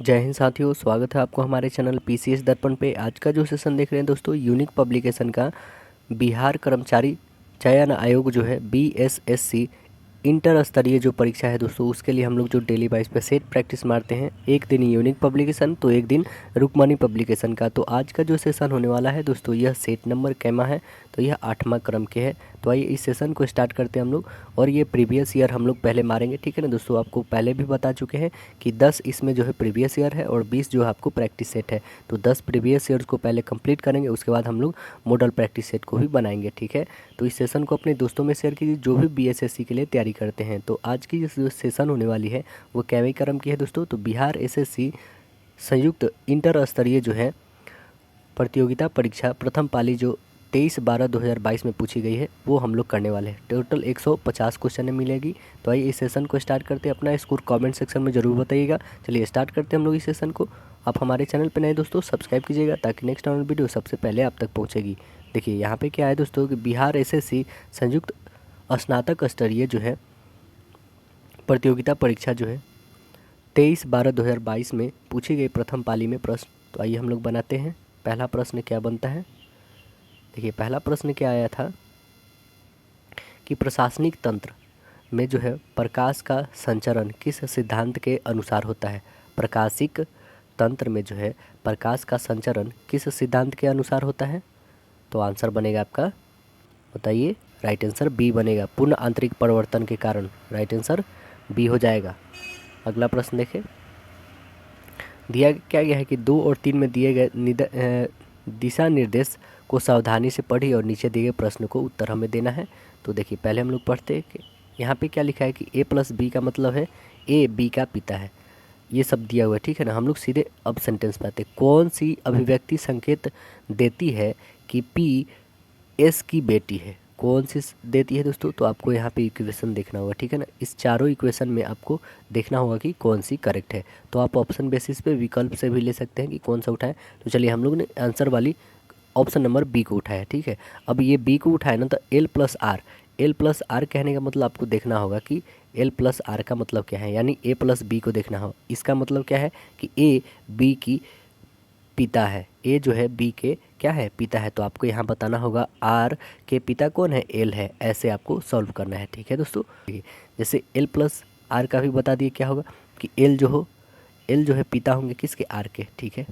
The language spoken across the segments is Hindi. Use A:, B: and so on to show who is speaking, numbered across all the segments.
A: जय हिंद साथियों, स्वागत है आपको हमारे चैनल पीसीएस दर्पण पे। आज का जो सेशन देख रहे हैं दोस्तों, यूनिक पब्लिकेशन का बिहार कर्मचारी चयन आयोग जो है बीएसएससी इंटर स्तरीय जो परीक्षा है दोस्तों, उसके लिए हम लोग जो डेली वाइज पे सेट प्रैक्टिस मारते हैं, एक दिन यूनिक पब्लिकेशन तो एक दिन रुकमणी पब्लिकेशन का। तो आज का जो सेशन होने वाला है दोस्तों, यह सेट नंबर कैमा है, तो यह 8वां क्रम के है। तो आइए इस सेशन को स्टार्ट करते हैं हम लोग। और ये प्रीवियस ईयर हम लोग पहले मारेंगे, ठीक है ना दोस्तों। आपको पहले भी बता चुके हैं कि 10 इसमें जो है प्रीवियस ईयर है और 20 जो है आपको प्रैक्टिस सेट है। तो 10 प्रीवियस ईयर्स को पहले कंप्लीट करेंगे, उसके बाद हम लोग मॉडल प्रैक्टिस सेट को भी बनाएंगे, ठीक है। तो इस सेशन को अपने दोस्तों में शेयर कीजिए जो भी बीएसएससी के लिए तैयारी करते हैं। तो आज की जो सेशन होने वाली है वो कैवे क्रम की है दोस्तों। तो बिहार एसएससी संयुक्त इंटर स्तरीय जो है प्रतियोगिता परीक्षा प्रथम पाली जो 23/12/2022 में पूछी गई है, वो हम लोग करने वाले हैं। टोटल 150 क्वेश्चन मिलेगी। तो आइए इस सेशन को स्टार्ट करते हैं। अपना स्कोर कमेंट सेक्शन में ज़रूर बताइएगा। चलिए स्टार्ट करते हैं हम लोग इस सेशन को। आप हमारे चैनल पर नए दोस्तों सब्सक्राइब कीजिएगा ताकि नेक्स्ट आने वीडियो सबसे पहले आप तक पहुँचेगी। देखिए यहाँ पे क्या है दोस्तों कि बिहार एसएससी संयुक्त स्नातक स्तरीय जो है प्रतियोगिता परीक्षा जो है 23/12/2022 में पूछी गई प्रथम पाली में प्रश्न। तो आइए हम लोग बनाते हैं। पहला प्रश्न क्या बनता है, देखिए पहला प्रश्न क्या आया था कि प्रशासनिक तंत्र में जो है प्रकाश का संचरण किस सिद्धांत के अनुसार होता है। प्रकाशिक तंत्र में जो है प्रकाश का संचरण किस सिद्धांत के अनुसार होता है। तो आंसर बनेगा आपका, बताइए। राइट आंसर बी बनेगा, पूर्ण आंतरिक परिवर्तन के कारण। राइट आंसर बी हो जाएगा। अगला प्रश्न देखें, दिया क्या गया है कि 2 और 3 में दिए गए दिशा निर्देश को सावधानी से पढ़िए और नीचे दिए गए प्रश्न को उत्तर हमें देना है। तो देखिए पहले हम लोग पढ़ते हैं कि यहाँ पे क्या लिखा है कि a+b का मतलब है a b का पिता है। ये सब दिया हुआ है, ठीक है ना। हम लोग सीधे अब सेंटेंस पे आते हैं। कौन सी अभिव्यक्ति संकेत देती है कि p s की बेटी है। कौन सी देती है दोस्तों, तो आपको यहाँ पे इक्वेशन देखना होगा, ठीक है ना। इस चारों इक्वेशन में आपको देखना होगा कि कौन सी करेक्ट है। तो आप ऑप्शन बेसिस पे विकल्प से भी ले सकते हैं कि कौन सा उठाएं। तो चलिए हम लोग ने आंसर वाली ऑप्शन नंबर बी को उठाया, ठीक है। अब ये बी को उठाए ना, तो L+R कहने का मतलब आपको देखना होगा कि L+R का मतलब क्या है, यानी A+B को देखना होगा। इसका मतलब क्या है कि A B की पिता है, ए जो है बी के क्या है, पिता है। तो आपको यहाँ बताना होगा आर के पिता कौन है, एल है। ऐसे आपको सॉल्व करना है, ठीक है दोस्तों। जैसे L+R का भी बता दिए क्या होगा कि एल जो है पिता होंगे किसके, आर के, ठीक है।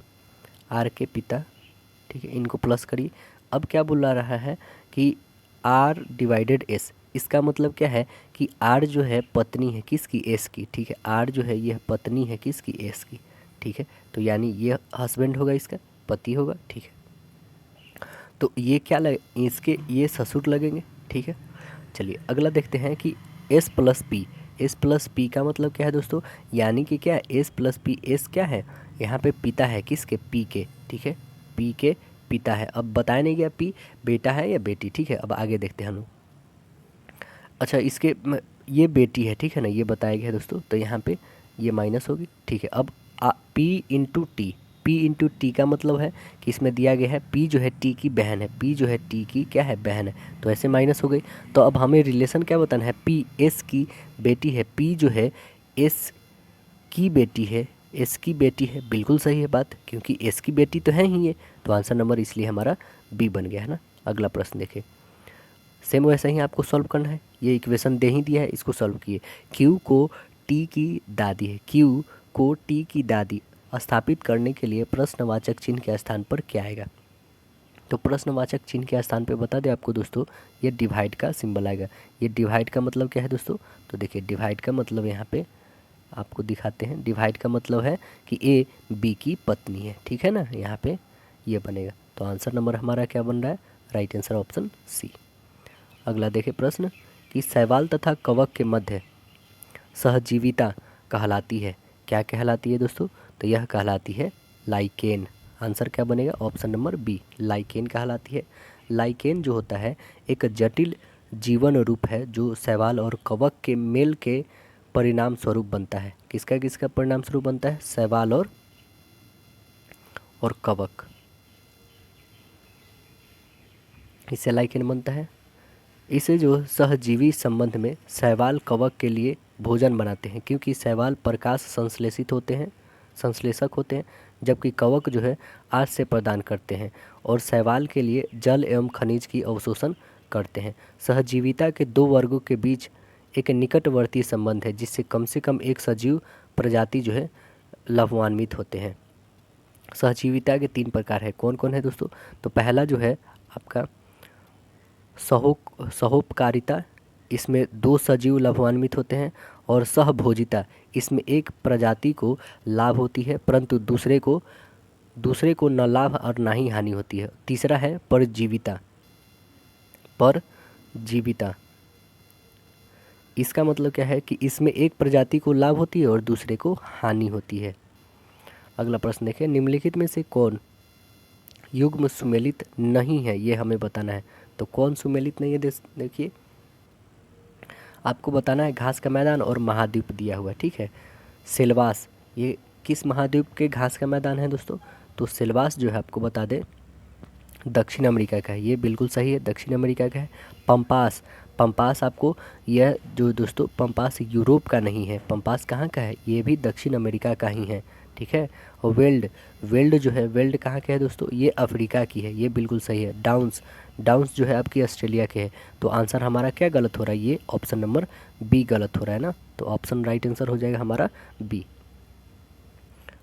A: आर के पिता, ठीक है। इनको प्लस करिए। अब क्या बोल रहा है कि R/S, इसका मतलब क्या है कि आर जो है पत्नी है किसकी, एस की, ठीक है। आर जो है यह पत्नी है किसकी, एस की, ठीक है। तो यानी ये हस्बैंड होगा, इसका पति होगा, ठीक है। तो ये क्या लगे, इसके ये ससुर लगेंगे, ठीक है। चलिए अगला देखते हैं कि S+P का मतलब क्या है दोस्तों, यानी कि क्या है S+P, एस क्या है यहाँ पे, पिता है किसके, पी के, ठीक है। पी के पिता है। अब बताया नहीं गया पी बेटा है या बेटी, ठीक है। अब आगे देखते हैं हम लोग। अच्छा ये बेटी है, ठीक है ना, ये बताया गया है दोस्तों। तो यहाँ पे ये माइनस होगी, ठीक है। अब P इंटू टी का मतलब है कि इसमें दिया गया है P जो है टी की बहन है, P जो है टी की क्या है, बहन है। तो ऐसे माइनस हो गई। तो अब हमें रिलेशन क्या बताना है, P एस की बेटी है, P जो है एस की बेटी है, एस की बेटी है। बिल्कुल सही है बात, क्योंकि एस की बेटी तो है ही ये। तो आंसर नंबर इसलिए हमारा बी बन गया है ना। अगला प्रश्न देखें, सेम वैसा ही आपको सॉल्व करना है। ये इक्वेशन दे ही दिया है, इसको सॉल्व किए। क्यू को टी की दादी है, क्यू को टी की दादी स्थापित करने के लिए प्रश्नवाचक चिन्ह के स्थान पर क्या आएगा। तो प्रश्नवाचक चिन्ह के स्थान पे बता दें आपको दोस्तों, ये डिवाइड का सिंबल आएगा। ये डिवाइड का मतलब क्या है दोस्तों, तो देखिए डिवाइड का मतलब यहाँ पे आपको दिखाते हैं। डिवाइड का मतलब है कि ए बी की पत्नी है, ठीक है ना। यहाँ पे ये बनेगा। तो आंसर नंबर हमारा क्या बन रहा है, राइट आंसर ऑप्शन सी। अगला देखें प्रश्न कि शैवाल तथा कवक के मध्य सहजीविता कहलाती है, क्या कहलाती है दोस्तों, तो यह कहलाती है लाइकेन। आंसर क्या बनेगा, ऑप्शन नंबर बी, लाइकेन कहलाती है। लाइकेन जो होता है एक जटिल जीवन रूप है जो शैवाल और कवक के मेल के परिणाम स्वरूप बनता है। किसका किसका परिणाम स्वरूप बनता है, शैवाल और कवक, इससे लाइकेन बनता है। इसे जो सहजीवी संबंध में शैवाल कवक के लिए भोजन बनाते हैं, क्योंकि शैवाल प्रकाश संश्लेषित होते हैं, संश्लेषक होते हैं, जबकि कवक जो है आश्रय प्रदान करते हैं और शैवाल के लिए जल एवं खनिज की अवशोषण करते हैं। सहजीविता के दो वर्गों के बीच एक निकटवर्ती संबंध है, जिससे कम से कम एक सजीव प्रजाति जो है लाभान्वित होते हैं। सहजीविता के 3 प्रकार है, कौन कौन है दोस्तों? तो पहला जो है आपका सहोपकारिता, इसमें 2 सजीव लाभान्वित होते हैं। और सहभोजिता, इसमें एक प्रजाति को लाभ होती है परंतु दूसरे को न लाभ और ना ही हानि होती है। तीसरा है परजीविता। परजीविता इसका मतलब क्या है कि इसमें एक प्रजाति को लाभ होती है और दूसरे को हानि होती है। अगला प्रश्न देखें, निम्नलिखित में से कौन युग्म सुमेलित नहीं है, ये हमें बताना है। तो कौन सुमेलित नहीं है? देखिए आपको बताना है घास का मैदान और महाद्वीप दिया हुआ है, ठीक है। सिलवास, ये किस महाद्वीप के घास का मैदान है दोस्तों? तो सिलवास जो है आपको बता दें दक्षिण अमेरिका का है, ये बिल्कुल सही है, दक्षिण अमेरिका का है। पंपास आपको यह जो दोस्तों पंपास यूरोप का नहीं है, पंपास कहाँ का है? ये भी दक्षिण अमेरिका का ही है, ठीक है। और वेल्ड जो है, वेल्ड कहाँ के है दोस्तों? ये अफ्रीका की है, ये बिल्कुल सही है। डाउन्स जो है आपकी ऑस्ट्रेलिया के है। तो आंसर हमारा क्या गलत हो रहा है? ये ऑप्शन नंबर बी गलत हो रहा है ना, तो ऑप्शन राइट आंसर हो जाएगा हमारा बी।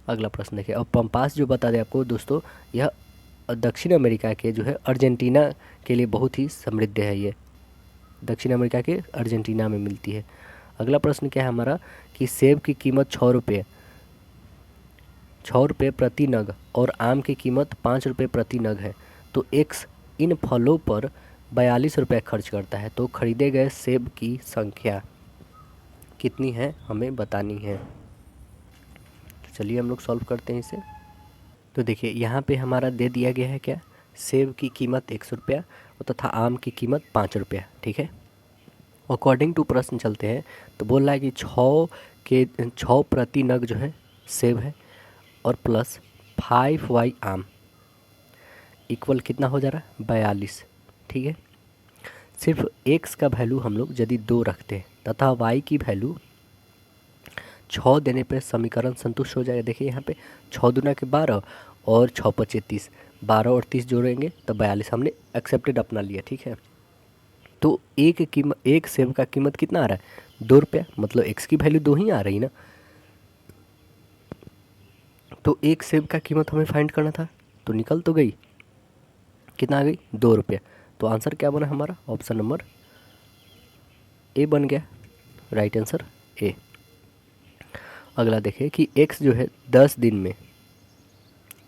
A: अगला प्रश्न देखिए, और पंपास जो बता दें आपको दोस्तों, यह दक्षिण अमेरिका के जो है अर्जेंटीना के लिए बहुत ही समृद्ध है, ये दक्षिण अमेरिका के अर्जेंटीना में मिलती है। अगला प्रश्न क्या है हमारा कि सेब की कीमत 6 रुपये प्रति नग और आम की कीमत 5 रुपये प्रति नग है, तो एक्स इन फलों पर 42 रुपये खर्च करता है, तो खरीदे गए सेब की संख्या कितनी है हमें बतानी है। तो चलिए हम लोग सॉल्व करते हैं इसे। तो देखिए यहाँ पे हमारा दे दिया गया है क्या, सेब की कीमत 100 रुपया तथा आम की कीमत 5 रुपया, ठीक है। अकॉर्डिंग टू प्रश्न चलते हैं तो बोल रहा है कि 6 प्रति नग जो है सेब है और प्लस 5y आम इक्वल कितना हो जा रहा है? 42, ठीक है। सिर्फ x का वैल्यू हम लोग यदि 2 रखते हैं तथा y की वैल्यू 6 देने पे समीकरण संतुष्ट हो जाएगा। देखिए यहाँ पे 6 दूना के 12 और 6 पचे 30, 12 और 30 जोड़ेंगे तो 42 हमने एक्सेप्टेड अपना लिया, ठीक है। तो एक सेब का कीमत कितना आ रहा है? 2 रुपया, मतलब x की वैल्यू 2 ही आ रही ना। तो एक सेब का कीमत हमें फाइंड करना था, तो निकल तो गई, कितना आ गई? 2 रुपया। तो आंसर क्या बना हमारा? ऑप्शन नंबर ए बन गया, राइट आंसर ए। अगला देखें कि x जो है 10 दिन में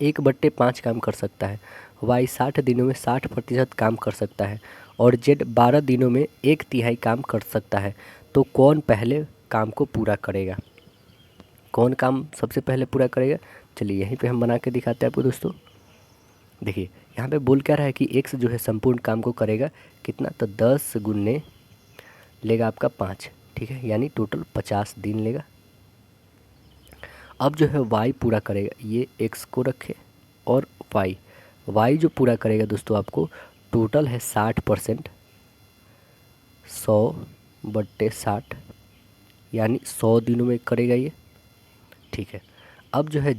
A: 1/5 काम कर सकता है, y 60 दिनों में 60% काम कर सकता है और z 12 दिनों में 1/3 काम कर सकता है, तो कौन पहले काम को पूरा करेगा? कौन काम सबसे पहले पूरा करेगा? चलिए यहीं पे हम बना के दिखाते हैं आपको दोस्तों। देखिए यहाँ पे बोल क्या रहा है कि x जो है संपूर्ण काम को करेगा कितना? तो 10 गुने लेगा आपका 5, ठीक है, यानी टोटल 50 दिन लेगा। अब जो है y पूरा करेगा, ये x को रखे और y जो पूरा करेगा दोस्तों आपको टोटल है 60%, 100/60 यानी 100 दिनों में करेगा ये, ठीक है। अब जो है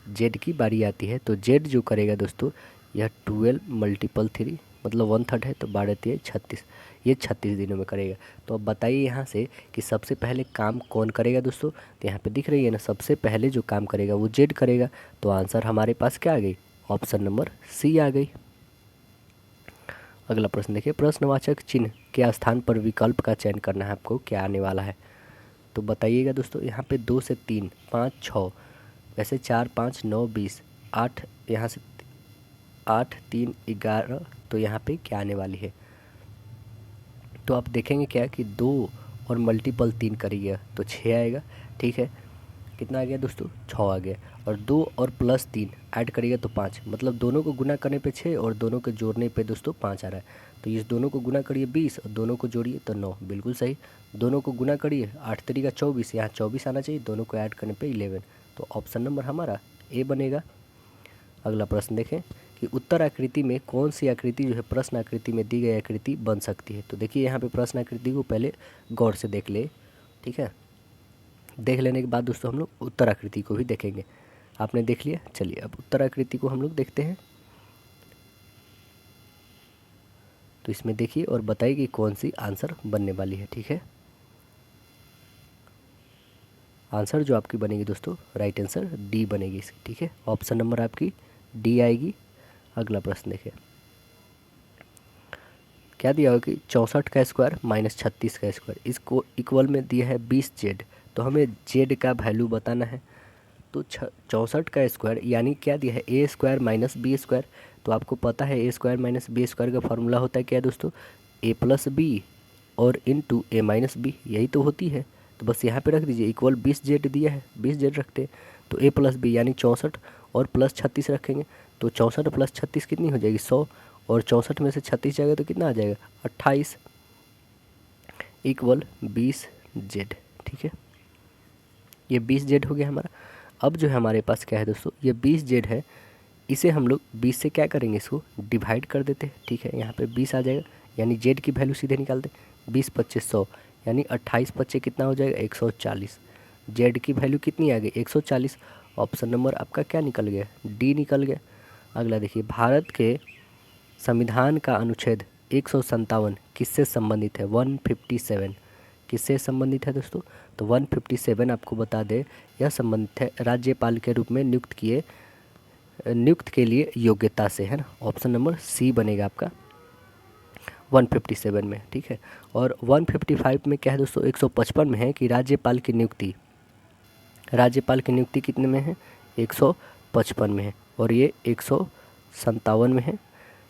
A: z की बारी आती है, तो z जो करेगा दोस्तों यह 12 × 3 मतलब 1/3 है, तो 12×3 36, ये 36 दिनों में करेगा। तो अब बताइए यहाँ से कि सबसे पहले काम कौन करेगा दोस्तों? तो यहाँ पे दिख रही है ना, सबसे पहले जो काम करेगा वो z करेगा, तो आंसर हमारे पास क्या आ गई? ऑप्शन नंबर सी आ गई। अगला प्रश्न देखिए, प्रश्नवाचक चिन्ह के स्थान पर विकल्प का चयन करना है आपको, क्या आने वाला है? तो बताइएगा दोस्तों। यहाँ पे 2 से 3, 5, 6, वैसे 4, 5, 9, 20, 8, यहाँ से 8, 3, 11, तो यहाँ पे क्या आने वाली है? तो आप देखेंगे क्या कि 2 और मल्टीपल 3 करिएगा तो 6 आएगा, ठीक है। कितना आ गया दोस्तों? 6 आ गया। और 2 और प्लस 3 ऐड करिएगा तो 5, मतलब दोनों को गुना करने पे 6 और दोनों के जोड़ने पे दोस्तों 5 आ रहा है। तो इस दोनों को गुना करिए 20 और दोनों को जोड़िए तो 9, बिल्कुल सही। दोनों को गुना करिए 8 तरीका 24, यहाँ 24 आना चाहिए, दोनों को ऐड करने पे 11, तो ऑप्शन नंबर हमारा ए बनेगा। अगला प्रश्न देखें कि उत्तर आकृति में कौन सी आकृति जो है प्रश्न आकृति में दी गई आकृति बन सकती है? तो देखिए यहाँ पे प्रश्न आकृति को पहले गौर से देख ले, ठीक है। देख लेने के बाद दोस्तों हम लोग उत्तर आकृति को भी देखेंगे। आपने देख लिया, चलिए अब उत्तर आकृति को हम लोग देखते हैं। तो इसमें देखिए और बताइए कि कौन सी आंसर बनने वाली है। ठीक है, आंसर जो आपकी बनेगी दोस्तों, राइट आंसर डी बनेगी इसकी। ठीक है, ऑप्शन नंबर आपकी डी आएगी। अगला प्रश्न देखिए, क्या दिया होगा कि 64 का स्क्वायर माइनस 36 का स्क्वायर, इसको इक्वल में दिया है 20Z। तो हमें Z का वैल्यू बताना है। तो 64 का स्क्वायर यानी क्या दिया है, ए स्क्वायर माइनस बी स्क्वायर। तो आपको पता है ए स्क्वायर माइनस बी स्क्वायर का फॉर्मूला होता है क्या दोस्तों, ए प्लस बी और इंटू ए माइनस बी, यही तो होती है। तो बस यहाँ पे रख दीजिए, इक्वल 20Z दिया है, 20Z रखते हैं। तो ए प्लस बी यानी 64 और प्लस 36 रखेंगे। तो 64 प्लस 36 कितनी हो जाएगी, 100, और 64 में से 36 जाएगा तो कितना आ जाएगा, 28 इक्वल 20Z। ठीक है, ये 20Z हो गया हमारा। अब जो है हमारे पास क्या है दोस्तों, ये 20Z है, इसे हम लोग 20 से क्या करेंगे, इसको डिवाइड कर देते हैं। ठीक है, यहाँ पे 20 आ जाएगा, यानी Z की वैल्यू सीधे निकालते, 20 25 100, यानी 28 25 कितना हो जाएगा, 140। Z की वैल्यू कितनी आ गई, 140। ऑप्शन नंबर आपका क्या निकल गया, डी निकल गया। अगला देखिए, भारत के संविधान का अनुच्छेद 157 किससे संबंधित है, 157 किससे संबंधित है दोस्तों। तो 157 आपको बता दें, यह संबंधित है राज्यपाल के रूप में नियुक्त के लिए योग्यता से, है ना। ऑप्शन नंबर सी बनेगा आपका 157 में। ठीक है, और 155 में क्या है दोस्तों, 155 में है कि राज्यपाल की नियुक्ति कितने में है, 155 में है, और ये 157 में है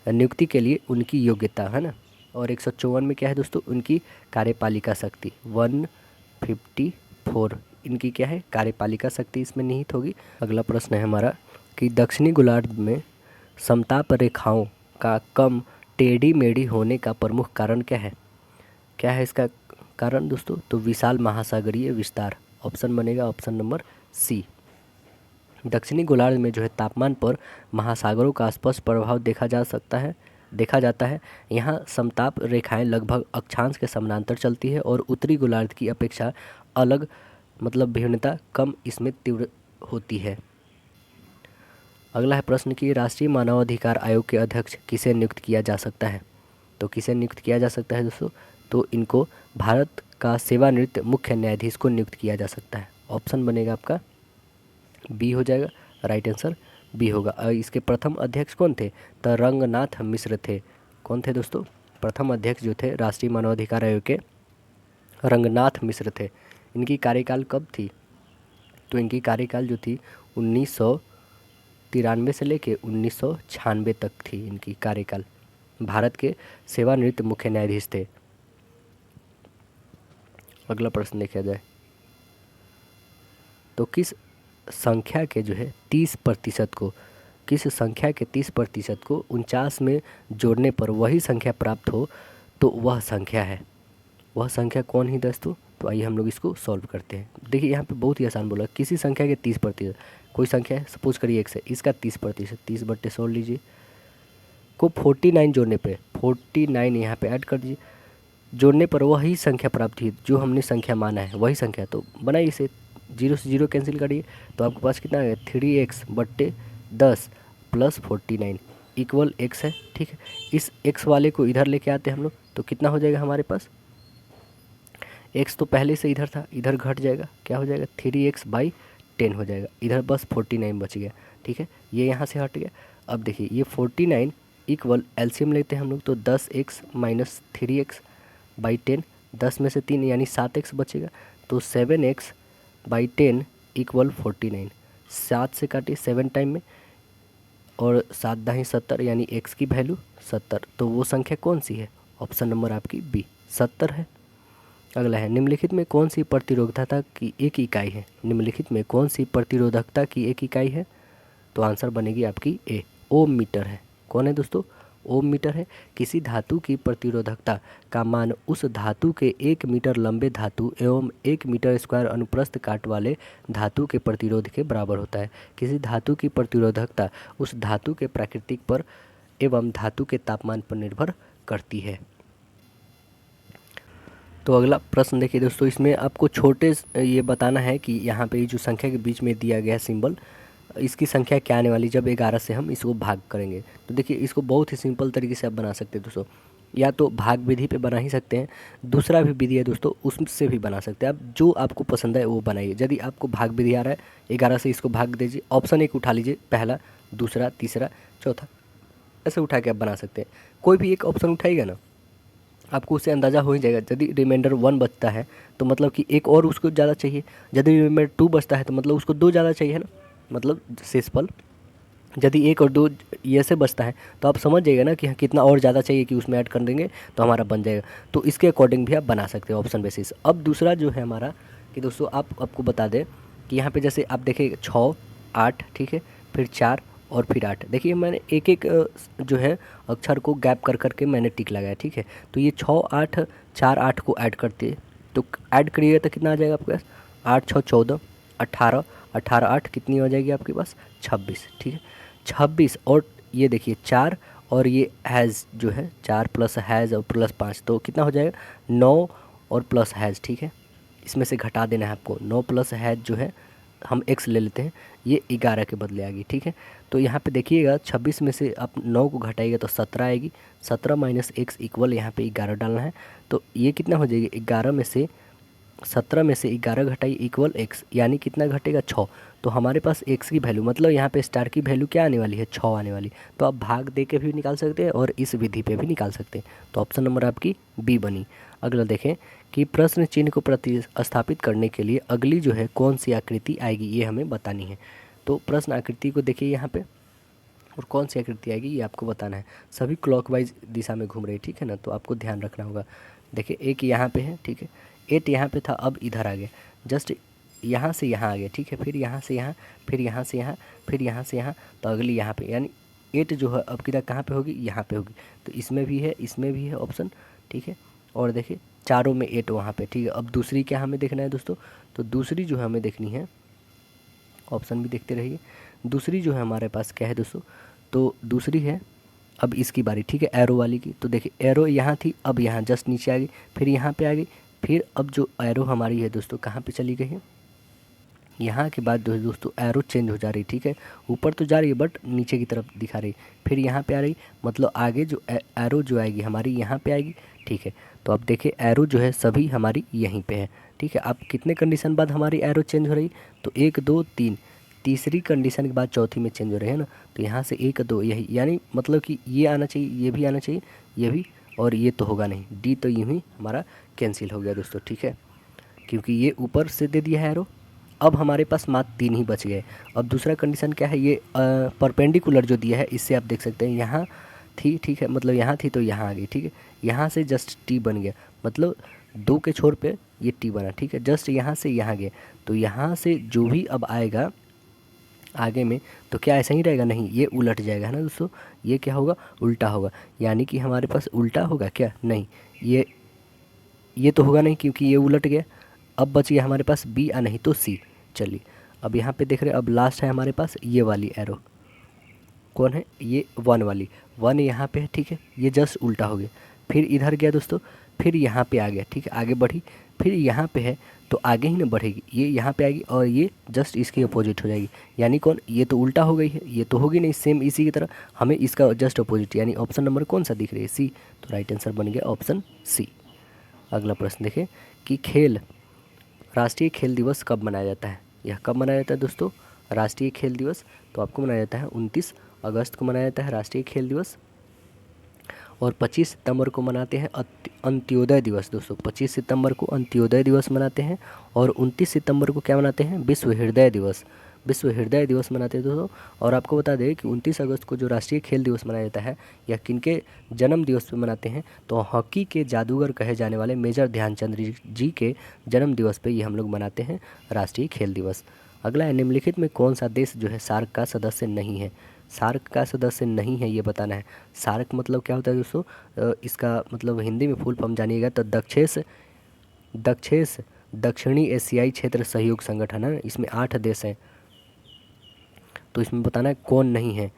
A: नियुक्ति के लिए उनकी योग्यता, है ना। और 154 में क्या है दोस्तों, उनकी कार्यपालिका शक्ति। 154 इनकी क्या है, कार्यपालिका शक्ति इसमें निहित होगी। अगला प्रश्न है हमारा कि दक्षिणी गोलार्ध में समताप रेखाओं का कम टेढ़ी मेढ़ी होने का प्रमुख कारण क्या है इसका कारण दोस्तों। तो विशाल महासागरीय विस्तार। ऑप्शन बनेगा ऑप्शन नंबर सी। दक्षिणी गोलार्ध में जो है तापमान पर महासागरों का स्पष्ट प्रभाव देखा जाता है। यहाँ समताप रेखाएं लगभग अक्षांश के समानांतर चलती है और उत्तरी गोलार्ध की अपेक्षा अलग मतलब भिन्नता कम इसमें तीव्र होती है। अगला है प्रश्न कि राष्ट्रीय मानवाधिकार आयोग के अध्यक्ष किसे नियुक्त किया जा सकता है। तो किसे नियुक्त किया जा सकता है दोस्तों, तो इनको भारत का सेवानिवृत्त मुख्य न्यायाधीश को नियुक्त किया जा सकता है। ऑप्शन बनेगा आपका बी हो जाएगा, राइट आंसर बी होगा। इसके प्रथम अध्यक्ष कौन थे, तो रंगनाथ मिश्र थे। कौन थे दोस्तों, प्रथम अध्यक्ष जो थे राष्ट्रीय मानवाधिकार आयोग के रंगनाथ मिश्र थे। इनकी कार्यकाल कब थी, तो इनकी कार्यकाल जो थी 1993 से लेके 1996 तक थी इनकी कार्यकाल। भारत के सेवानिवृत्त मुख्य न्यायाधीश थे। अगला प्रश्न देखा जाए तो किस संख्या के 30% को 49 में जोड़ने पर वही संख्या प्राप्त हो, तो वह संख्या कौन ही दोस्तों। तो आइए हम लोग इसको सॉल्व करते हैं। देखिए यहाँ पे बहुत ही आसान बोला, किसी संख्या के 30%, कोई संख्या है सपोज करिए x है, इसका 30%, 30/100 लीजिए को 49 जोड़ने पे 49 यहाँ पे ऐड कर दीजिए, जोड़ने पर वही संख्या प्राप्त हुई जो हमने संख्या माना है, वही संख्या। तो बनाइए इसे, 0 से 0 कैंसिल करिए, तो आपके पास कितना है 3x/10 + 49 इक्वल x है। ठीक है, इस x वाले को इधर लेके आते हैं हम लोग, तो कितना हो जाएगा हमारे पास, x तो पहले से इधर था, इधर घट जाएगा, क्या हो जाएगा 3x/10 हो जाएगा, इधर बस 49 बच गया। ठीक है, ये यहाँ से हट गया। अब देखिए ये 49 इक्वल एलसीएम लेते हैं हम लोग, तो 10x - 3x/10, 10 में से 3 यानी 7x बचेगा, तो 7x/10 इक्वल 49। 7 से काटिए 7 टाइम में, और 7 दाही 70 यानी x की वैल्यू 70। तो वो संख्या कौन सी है, ऑप्शन नंबर आपकी बी 70 है। अगला है, निम्नलिखित में कौन सी प्रतिरोधकता की एक इकाई है। निम्नलिखित में कौन सी प्रतिरोधकता की एक इकाई है, तो आंसर बनेगी आपकी ए, ओम मीटर है। कौन है दोस्तों, ओम मीटर है। किसी धातु की प्रतिरोधकता का मान उस धातु के 1 मीटर लंबे धातु एवं 1 मीटर स्क्वायर अनुप्रस्थ काट वाले धातु के प्रतिरोध के बराबर होता है। किसी धातु की प्रतिरोधकता उस धातु के प्राकृतिक पर एवं धातु के तापमान पर निर्भर करती है। तो अगला प्रश्न देखिए दोस्तों, इसमें आपको छोटे ये बताना है कि यहाँ पे जो संख्या के बीच में दिया गया सिंबल, इसकी संख्या क्या आने वाली जब 11 से हम इसको भाग करेंगे। तो देखिए इसको बहुत ही सिंपल तरीके से आप बना सकते हैं दोस्तों, या तो भाग विधि पे बना ही सकते हैं, दूसरा भी विधि है दोस्तों उससे भी बना सकते हैं। आप जो आपको पसंद है वो बनाइए। यदि आपको भाग विधि आ रहा है 11 से इसको भाग दीजिए, ऑप्शन 1 उठा लीजिए, पहला, दूसरा, तीसरा, चौथा, ऐसे उठा के आप बना सकते हैं। कोई भी एक ऑप्शन उठाइएगा ना, आपको उससे अंदाज़ा हो ही जाएगा। यदि रिमाइंडर 1 बचता है तो मतलब कि एक और उसको ज़्यादा चाहिए, यदि रिमाइंडर 2 बचता है तो मतलब उसको 2 ज़्यादा चाहिए, है ना, मतलब शेषफल। यदि 1 और 2 ये से बचता है तो आप समझ जाइएगा ना कि हाँ कितना और ज़्यादा चाहिए कि उसमें ऐड कर देंगे तो हमारा बन जाएगा। तो इसके अकॉर्डिंग भी आप बना सकते हैं ऑप्शन बेसिस। अब दूसरा जो है हमारा कि दोस्तों आपको बता दें कि यहाँ पे जैसे आप देखें 6, 8, ठीक है, फिर 4 और फिर 8। देखिए मैंने एक एक जो है अक्षर को गैप कर करके मैंने टिक लगाया, ठीक है। तो ये 6, 8, 4, 8 को ऐड करते तो ऐड करिएगा तो कितना आ जाएगा आपके पास, 8, 6, 14, 18, 18, 8 कितनी हो जाएगी आपके पास, 26, ठीक है, 26। और ये देखिए 4 और ये हैज़ जो है 4 प्लस हैज़ और प्लस 5 तो कितना हो जाएगा 9 और प्लस हैज़, ठीक है। इसमें से घटा देना है आपको, 9 प्लस हैज़ जो है हम x ले लेते हैं, ये 11 के बदले आ गई, ठीक है। तो यहाँ पे देखिएगा 26 में से आप 9 को घटाइएगा तो 17 आएगी, 17 माइनस x इक्वल यहाँ पे 11 डालना है। तो ये कितना हो जाएगी, 11 में से 17 में से 11 घटाई इक्वल x, यानी कितना घटेगा 6। तो हमारे पास x की वैल्यू मतलब यहाँ पे स्टार की वैल्यू क्या आने वाली है, 6 आने वाली। तो आप भाग दे के भी निकाल सकते हैं और इस विधि पे भी निकाल सकते हैं। तो ऑप्शन नंबर आपकी बी बनी। अगला देखें कि प्रश्न चिन्ह को प्रतिस्थापित करने के लिए अगली जो है कौन सी आकृति आएगी, ये हमें बतानी है। तो प्रश्न आकृति को देखिए यहाँ पे, और कौन सी आकृति आएगी ये आपको बताना है। सभी क्लॉकवाइज दिशा में घूम रही है, ठीक है ना, तो आपको ध्यान रखना होगा। देखिए एक यहाँ पे है, ठीक है, 8 यहाँ पे था, अब इधर आ गया, जस्ट यहाँ से यहाँ आ गया, ठीक है, फिर यहाँ से यहाँ, फिर यहाँ से यहाँ, फिर यहाँ से यहाँ, तो अगली यहाँ पे, यानी 8 जो है अब किधर कहाँ पे होगी, यहाँ पे होगी। तो इसमें भी है, इसमें भी है ऑप्शन, ठीक है। और देखिए चारों में 8 वहाँ पे, ठीक है। अब दूसरी क्या हमें देखना है दोस्तों, तो दूसरी जो हमें देखनी है, ऑप्शन भी देखते रहिए। दूसरी जो है हमारे पास क्या है दोस्तों, तो दूसरी है अब इसकी बारी, ठीक है, एरो वाली की। तो देखिए एरो यहाँ थी, अब यहाँ जस्ट नीचे आ गई, फिर यहाँ पे आ गई, फिर अब जो एरो हमारी है दोस्तों कहाँ पे चली गई है, यहाँ के बाद दोस्तों एरो चेंज हो जा रही, ठीक है, ऊपर तो जा रही है बट नीचे की तरफ दिखा रही, फिर यहाँ पे आ रही, मतलब आगे जो एरो जो आएगी हमारी यहाँ पे आएगी, ठीक है। तो अब देखिए एरो जो है सभी हमारी यहीं पे है, ठीक है। अब कितने कंडीशन बाद हमारी एरो चेंज हो रही, तो 1, 2, 3, तीसरी कंडीशन के बाद चौथी में चेंज हो रही है ना। तो यहाँ से 1, 2 यही, यानी मतलब कि ये आना चाहिए, ये भी आना चाहिए, ये भी, और ये तो होगा नहीं, डी तो यूँ ही हमारा कैंसिल हो गया दोस्तों, ठीक है, क्योंकि ये ऊपर से दे दिया है एरो। अब हमारे पास मात्र 3 ही बच गए। अब दूसरा कंडीशन क्या है, ये परपेंडिकुलर जो दिया है इससे आप देख सकते हैं यहाँ थी, ठीक है, मतलब यहाँ थी तो यहाँ आ गई, ठीक है, यहाँ से जस्ट टी बन गया, मतलब 2 के छोर पे ये टी बना, ठीक है, जस्ट यहाँ से यहाँ गया। तो यहाँ से जो भी अब आएगा आगे में तो क्या ऐसा ही रहेगा, नहीं ये उलट जाएगा, है ना दोस्तों, ये क्या होगा, उल्टा होगा। यानी कि हमारे पास उल्टा होगा क्या, नहीं, ये तो होगा नहीं क्योंकि ये उलट गया। अब बच गया हमारे पास बी या नहीं तो सी। चलिए अब यहाँ पे देख रहे हैं, अब लास्ट है हमारे पास ये वाली एरो, कौन है, ये 1 वाली, 1 यहाँ पे है, ठीक है, ये जस्ट उल्टा हो गया, फिर इधर गया दोस्तों, फिर यहाँ पे आ गया, ठीक है, आगे बढ़ी, फिर यहाँ पे है तो आगे ही ना बढ़ेगी, ये यहाँ पे आएगी और ये जस्ट इसके अपोजिट हो जाएगी, यानी कौन, ये तो उल्टा हो गई है, ये तो होगी नहीं, सेम इसी की तरह हमें इसका जस्ट अपोजिट, यानी ऑप्शन नंबर कौन सा दिख रही है, सी। तो राइट आंसर बन गया ऑप्शन सी। अगला प्रश्न देखें कि राष्ट्रीय खेल दिवस कब मनाया जाता है। यह कब मनाया जाता है दोस्तों, राष्ट्रीय खेल दिवस तो आपको मनाया जाता है 29 अगस्त को मनाया जाता है राष्ट्रीय खेल दिवस, और 25 सितंबर को मनाते हैं अंत्योदय दिवस दोस्तों। 25 सितंबर को अंत्योदय दिवस मनाते हैं, और 29 सितंबर को क्या मनाते हैं, विश्व हृदय दिवस, विश्व हृदय दिवस मनाते हैं दोस्तों। और आपको बता दें कि 29 अगस्त को जो राष्ट्रीय खेल दिवस मनाया जाता है यह किनके जन्म दिवस पर मनाते हैं, तो हॉकी के जादूगर कहे जाने वाले मेजर ध्यानचंद जी के जन्म दिवस पे ये हम लोग मनाते हैं राष्ट्रीय खेल दिवस। अगला है, निम्नलिखित में कौन सा देश जो है सार्क का सदस्य नहीं है। सार्क का सदस्य नहीं है ये बताना है। सार्क मतलब क्या होता है दोस्तों, इसका मतलब हिंदी में फुल फॉर्म जानिएगा तो दक्षिणी एशियाई क्षेत्र सहयोग संगठन है। इसमें 8 देश हैं, तो इसमें बताना है कौन नहीं है।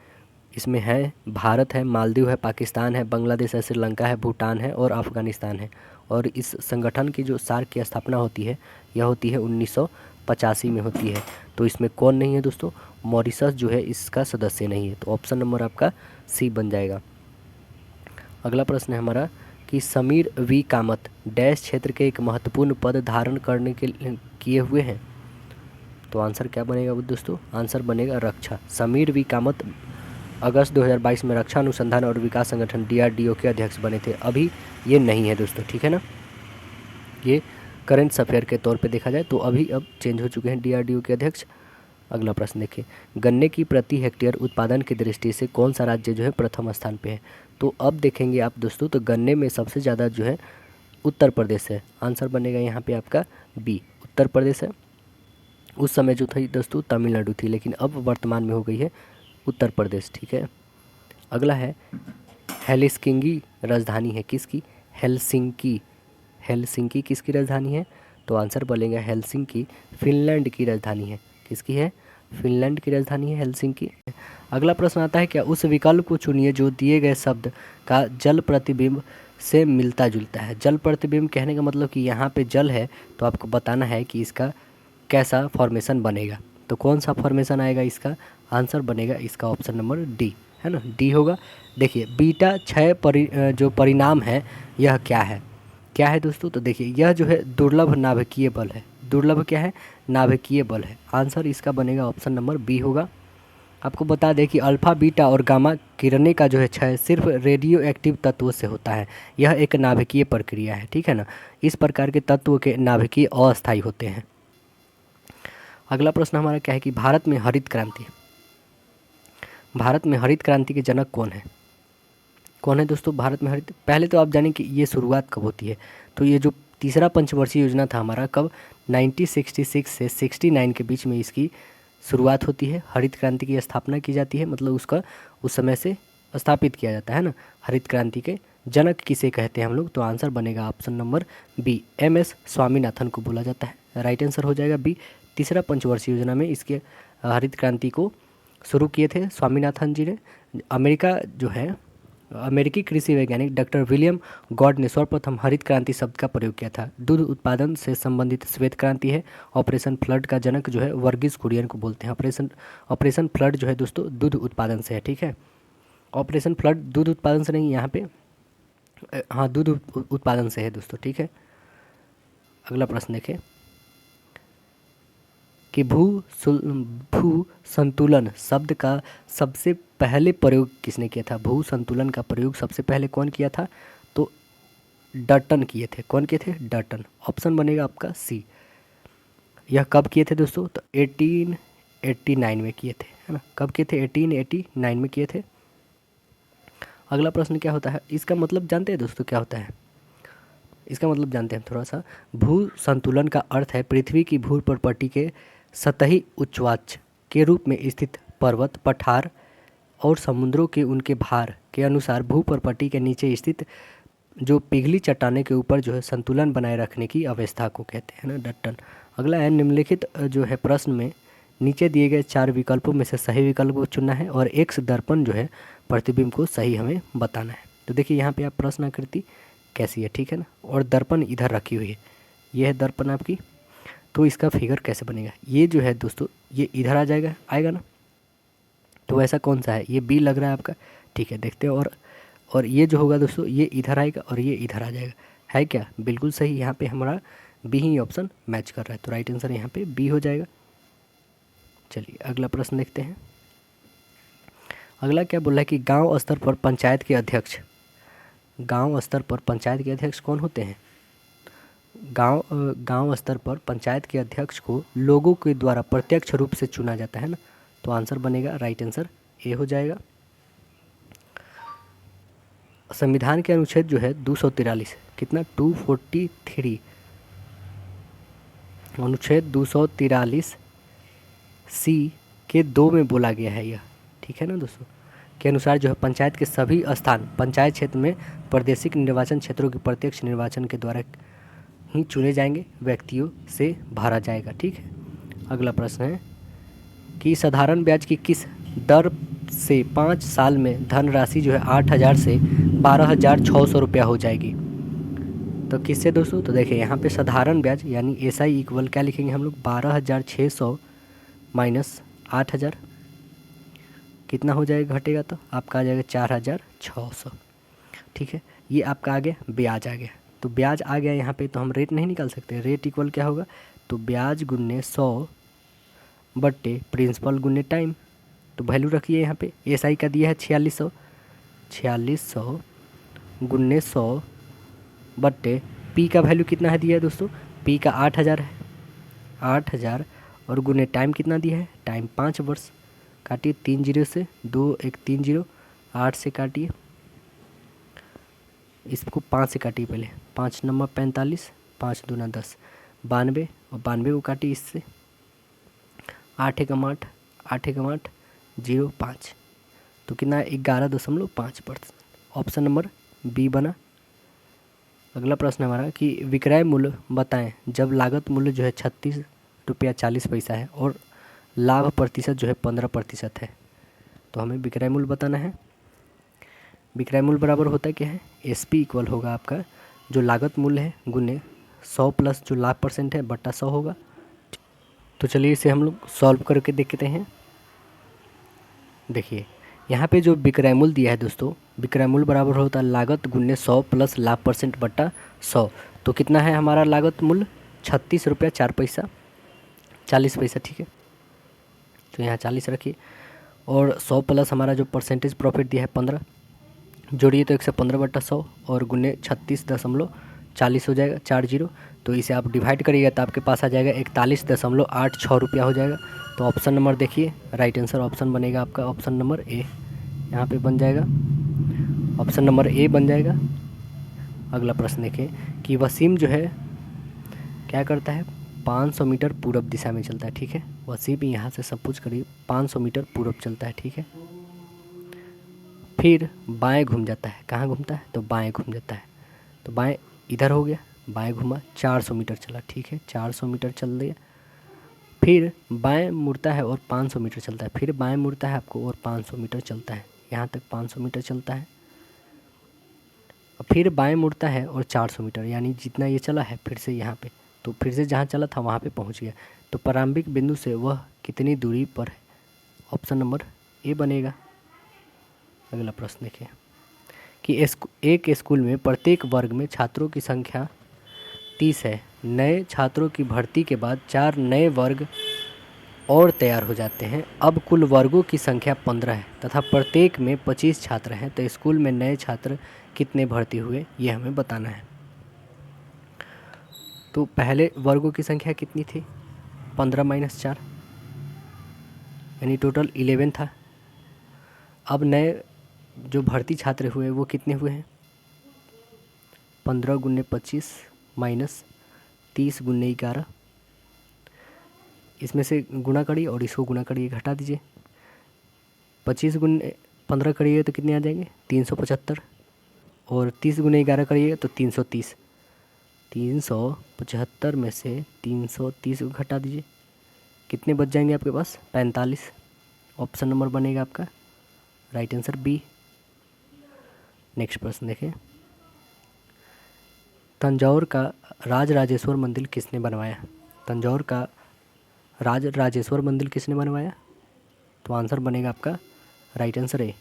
A: इसमें है भारत है, मालदीव है, पाकिस्तान है, बांग्लादेश है, श्रीलंका है, भूटान है और अफ़गानिस्तान है। और इस संगठन की जो सार्क की स्थापना होती है यह होती है 1985 में होती है। तो इसमें कौन नहीं है दोस्तों? मॉरिशस जो है इसका सदस्य नहीं है। तो ऑप्शन नंबर आपका सी बन जाएगा। अगला प्रश्न है हमारा कि समीर वी कामत डैश क्षेत्र के एक महत्वपूर्ण पद धारण करने के किए हुए हैं। तो आंसर क्या बनेगा दोस्तों? आंसर बनेगा रक्षा। समीर वी कामत अगस्त 2022 में रक्षा अनुसंधान और विकास संगठन DRDO के अध्यक्ष बने थे। अभी ये नहीं है दोस्तों, ठीक है ना। ये करंट अफेयर के तौर पे देखा जाए तो अभी अब चेंज हो चुके हैं DRDO के अध्यक्ष। अगला प्रश्न देखिए, गन्ने की प्रति हेक्टेयर उत्पादन की दृष्टि से कौन सा राज्य जो है प्रथम स्थान पे है? तो अब देखेंगे आप दोस्तों, तो गन्ने में सबसे ज़्यादा जो है उत्तर प्रदेश है। आंसर बनेगा यहाँ पे आपका बी, उत्तर प्रदेश है। उस समय जो थी दोस्तों तमिलनाडु थी, लेकिन अब वर्तमान में हो गई है उत्तर प्रदेश, ठीक है। अगला है हेलसिंकी राजधानी है किसकी? हेलसिंकी। हेलसिंकी किसकी राजधानी है? तो आंसर बनेगा हेलसिंकी फिनलैंड की राजधानी है। किसकी है? फिनलैंड की राजधानी है हेलसिंकी। अगला प्रश्न आता है, क्या उस विकल्प को चुनिए जो दिए गए शब्द का जल प्रतिबिंब से मिलता जुलता है। जल प्रतिबिंब कहने का मतलब कि यहाँ पे जल है तो आपको बताना है कि इसका कैसा फॉर्मेशन बनेगा। तो कौन सा फॉर्मेशन आएगा इसका? आंसर बनेगा इसका ऑप्शन नंबर डी, है ना, डी होगा। देखिए बीटा क्षय जो परिणाम है यह क्या है? क्या है दोस्तों? तो देखिए यह जो है दुर्लभ नाभिकीय बल है। दुर्लभ क्या है? नाभिकीय बल है। आंसर इसका बनेगा ऑप्शन नंबर बी होगा। आपको बता दें कि अल्फ़ा बीटा और गामा किरणें का जो है क्षय सिर्फ रेडियो एक्टिव तत्वों से होता है। यह एक नाभिकीय प्रक्रिया है, ठीक है ना। इस प्रकार के तत्व के नाभिकीय अस्थायी होते हैं। अगला प्रश्न हमारा क्या है कि भारत में हरित क्रांति के जनक कौन है? कौन है दोस्तों भारत में हरित? पहले तो आप जानें कि ये शुरुआत कब होती है। तो ये जो तीसरा पंचवर्षीय योजना था हमारा, कब? 1966 से 69 के बीच में इसकी शुरुआत होती है। हरित क्रांति की स्थापना की जाती है, मतलब उसका उस समय से स्थापित किया जाता है ना। हरित क्रांति के जनक किसे कहते हैं हम लोग? तो आंसर बनेगा option number B, MS Swaminathan को बोला जाता है। राइट आंसर हो जाएगा बी। तीसरा पंचवर्षीय योजना में इसके हरित क्रांति को शुरू किए थे स्वामीनाथन जी ने। अमेरिकी कृषि वैज्ञानिक डॉक्टर विलियम गॉड ने सर्वप्रथम हरित क्रांति शब्द का प्रयोग किया था। दूध उत्पादन से संबंधित श्वेत क्रांति है। ऑपरेशन फ्लड का जनक जो है वर्गीस कुरियन को बोलते हैं। ऑपरेशन फ्लड जो है दोस्तों दूध उत्पादन से है, ठीक है। ऑपरेशन फ्लड दूध उत्पादन से नहीं, यहाँ पे हाँ दूध उत्पादन से है दोस्तों, ठीक है। अगला प्रश्न देखें कि भू संतुलन शब्द का सबसे पहले प्रयोग किसने किया था? भू संतुलन का प्रयोग सबसे पहले कौन किया था? तो डर्टन किए थे। कौन किए थे? डर्टन। ऑप्शन बनेगा आपका सी। यह कब किए थे दोस्तों? तो 1889 में किए थे, है ना। कब किए थे? 1889 में किए थे। अगला प्रश्न क्या होता है? इसका मतलब जानते हैं दोस्तों क्या होता है? इसका मतलब जानते हैं थोड़ा सा। भू संतुलन का अर्थ है पृथ्वी की भू प्रॉपर्टी के सतही उच्चवाच के रूप में स्थित पर्वत, पठार और समुद्रों के उनके भार के अनुसार भू प्रॉपर्टी के नीचे स्थित जो पिघली चट्टाने के ऊपर जो है संतुलन बनाए रखने की अवस्था को कहते हैं ना, डट्टन। अगला है निम्नलिखित जो है प्रश्न में नीचे दिए गए 4 विकल्पों में से सही विकल्प को चुनना है और एक्स दर्पण जो है प्रतिबिंब को सही हमें बताना है। तो देखिए यहाँ पे आप प्रश्न आकृति कैसी है, ठीक है ना, और दर्पण इधर रखी हुई है। ये है दर्पण आपकी। तो इसका फिगर कैसे बनेगा? ये जो है दोस्तों ये इधर आ जाएगा, आएगा ना। तो ऐसा कौन सा है? ये बी लग रहा है आपका, ठीक है। देखते हैं और ये जो होगा दोस्तों ये इधर आएगा और ये इधर आ जाएगा, है क्या? बिल्कुल सही। यहाँ पे हमारा बी ही ऑप्शन मैच कर रहा है, तो राइट आंसर यहाँ पे बी हो जाएगा। चलिए अगला प्रश्न देखते हैं। अगला क्या बोल रहा है कि गांव स्तर पर पंचायत के अध्यक्ष कौन होते हैं? गांव स्तर पर पंचायत के अध्यक्ष को लोगों के द्वारा प्रत्यक्ष रूप से चुना जाता है ना। तो आंसर बनेगा राइट आंसर ए हो जाएगा। संविधान के अनुच्छेद जो है 243, कितना? 243, अनुच्छेद 243 सी के 2 में बोला गया है यह, ठीक है ना दोस्तों, के अनुसार जो है पंचायत के सभी स्थान पंचायत क्षेत्र में प्रादेशिक निर्वाचन क्षेत्रों के प्रत्यक्ष निर्वाचन के द्वारा ही चुने जाएंगे व्यक्तियों से भरा जाएगा, ठीक है। अगला प्रश्न है कि साधारण ब्याज की किस दर से 5 साल में धनराशि जो है 8,000 से 12,600 रुपया हो जाएगी। तो किससे दोस्तों? तो देखिए यहाँ पे साधारण ब्याज यानी SI इक्वल क्या लिखेंगे हम लोग, 12,600 माइनस 8,000 कितना हो जाएगा, घटेगा तो आपका आ जाएगा 4,600। ठीक है, ये आपका आ गया ब्याज आ गया। तो ब्याज आ गया यहाँ पे, तो हम रेट नहीं निकाल सकते। रेट इक्वल क्या होगा, तो ब्याज गुन्ने 100 बट्टे प्रिंसिपल गुन्ने टाइम। तो वैल्यू रखिए यहाँ पे, SI का दिया है 4600, 4600 गुन्ने 100 बट्टे P का वैल्यू कितना है दिया है दोस्तों, P का 8,000 है, 8,000 और गुने टाइम कितना दिया है, टाइम 5 वर्ष। काटिए 3 जीरो से, 2 1 3 जीरो, 8 से काटिए, इसको 5 से काटिए पहले, 5 नंबर 45, 5 दूना 10, 92 और 92 को काटिए इससे, 8 एकम 8, 8 एकम 8 0 5, तो कितना 11.5%। ऑप्शन नंबर बी बना। अगला प्रश्न हमारा कि विक्रय मूल्य बताएं जब लागत मूल्य जो है 36 रुपया 40 पैसा है और लाभ प्रतिशत जो है 15% है। तो हमें विक्रय मूल्य बताना है। विक्रय मूल्य बराबर होता है क्या है, SP इक्वल होगा आपका जो लागत मूल्य है गुने 100 प्लस जो लाभ % है बट्टा 100 होगा। तो चलिए इसे हम लोग सॉल्व करके देखते हैं। देखिए यहाँ पे जो विक्रय मूल्य दिया है दोस्तों, विक्रय मूल्य बराबर होता है लागत गुने 100 प्लस लाभ % बट्टा 100। तो कितना है हमारा लागत मूल्य, 36 रुपया 4 पैसा 40 पैसा। ठीक है, तो यहाँ 40 रखिए और 100 प्लस हमारा जो परसेंटेज प्रॉफिट दिया है 15, जोड़िए तो 115 बट्टा 100 और गुने 36.40 हो जाएगा 40। तो इसे आप डिवाइड करिएगा तो आपके पास आ जाएगा 41.86 रुपया हो जाएगा। तो ऑप्शन नंबर देखिए, राइट आंसर ऑप्शन बनेगा आपका ऑप्शन नंबर ए, यहाँ पे बन जाएगा ऑप्शन नंबर ए बन जाएगा। अगला प्रश्न देखिए कि वसीम जो है क्या करता है, 500 मीटर पूरब दिशा में चलता है। ठीक है, वसीम यहाँ से सब कुछ करीब 500 मीटर पूरब चलता है। ठीक है, फिर बाएं घूम जाता है, कहाँ घूमता है, तो बाएं घूम जाता है। तो बाएं इधर हो गया, बाएं घूमा 400 मीटर चला। ठीक है, 400 मीटर चल दिया, फिर बाएं मुड़ता है और 500 मीटर चलता है, फिर बाएं मुड़ता है आपको और 500 मीटर चलता है, यहाँ तक 500 मीटर चलता है। फिर बाएं मुड़ता है और 400 मीटर, यानी जितना ये चला है फिर से यहाँ पे, तो फिर से जहाँ चला था वहाँ पे पहुँच गया। तो प्रारंभिक बिंदु से वह कितनी दूरी पर है, ऑप्शन नंबर ए बनेगा। अगला प्रश्न देखिए कि एक स्कूल में प्रत्येक वर्ग में छात्रों की संख्या 30 है। नए छात्रों की भर्ती के बाद 4 नए वर्ग और तैयार हो जाते हैं। अब कुल वर्गों की संख्या 15 है तथा प्रत्येक में 25 छात्र हैं। तो स्कूल में नए छात्र कितने भर्ती हुए, ये हमें बताना है। तो पहले वर्गों की संख्या कितनी थी, 15 माइनस 4 यानी टोटल 11 था। अब नए जो भर्ती छात्र हुए वो कितने हुए हैं, 15 गुने 25 माइनस 30 गुने 11, इसमें से गुणा करिए और इसको गुणा करिए, घटा दीजिए। 25 गुने 15 करिए तो कितने आ जाएंगे, 375 और 30 गुने 11 करिए तो 330। 375 में से 330 को घटा दीजिए, कितने बच जाएंगे आपके पास, 45। ऑप्शन नंबर बनेगा आपका राइट आंसर बी। नेक्स्ट प्रश्न देखें, तंजौर का राजराजेश्वर मंदिर किसने बनवाया। तंजौर का राजराजेश्वर मंदिर किसने बनवाया, तो आंसर बनेगा आपका राइट आंसर ए,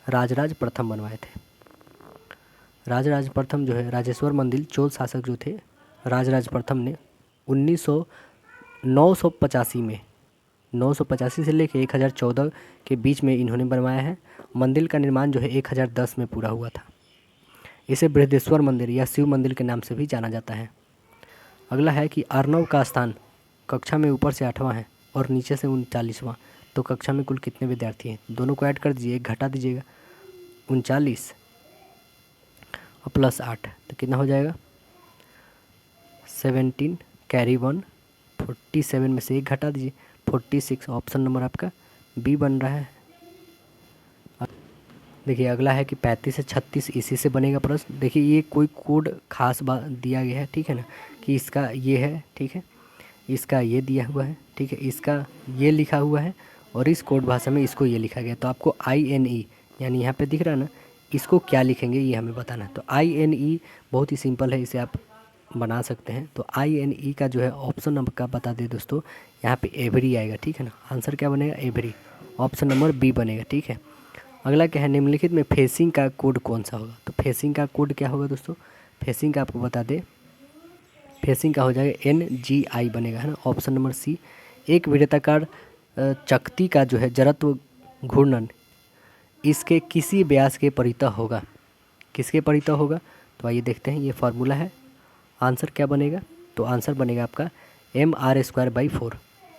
A: राजराज प्रथम बनवाए थे। राजराज प्रथम जो है राजेश्वर मंदिर चोल शासक जो थे राजराज प्रथम ने 985 में 985 से लेकर 1014 के बीच में इन्होंने बनवाया है। मंदिर का निर्माण जो है 1010 में पूरा हुआ था। इसे बृहदेश्वर मंदिर या शिव मंदिर के नाम से भी जाना जाता है। अगला है कि अर्णव का स्थान कक्षा में ऊपर से 8वां है और नीचे से 39वां, तो कक्षा में कुल कितने विद्यार्थी हैं, दोनों को ऐड कर दीजिए, एक घटा दीजिएगा, 39 और प्लस 8 तो कितना हो जाएगा 17 कैरी 1, 47 में से एक घटा दीजिए 46। ऑप्शन नंबर आपका बी बन रहा है। देखिए अगला है कि 35 से 36 इसी से बनेगा प्रश्न। देखिए ये कोई कोड खास बात दिया गया है, ठीक है ना, कि इसका ये है, ठीक है, इसका ये दिया हुआ है, ठीक है, इसका ये लिखा हुआ है और इस कोड भाषा में इसको ये लिखा गया। तो आपको INE यानी यहाँ पे दिख रहा है ना, इसको क्या लिखेंगे ये हमें बताना है। तो INE बहुत ही सिंपल है, इसे आप बना सकते हैं। तो INE का जो है ऑप्शन नंबर का बता दें दोस्तों, यहाँ पे एवरी आएगा, ठीक है ना। आंसर क्या बनेगा, एवरी, ऑप्शन नंबर बी बनेगा, ठीक है। अगला क्या है, निम्नलिखित में फेसिंग का कोड कौन सा होगा। तो फेसिंग का कोड क्या होगा दोस्तों, फेसिंग का आपको बता दें, फेसिंग का हो जाएगा NGI बनेगा, है ना, ऑप्शन नंबर सी। एक वृत्ताकार चकती का जो है जड़त्व घूर्णन इसके किसी व्यास के परितः होगा, किसके परितः होगा। तो आइए देखते हैं, ये फार्मूला है। आंसर क्या बनेगा, तो आंसर बनेगा आपका mr²/4।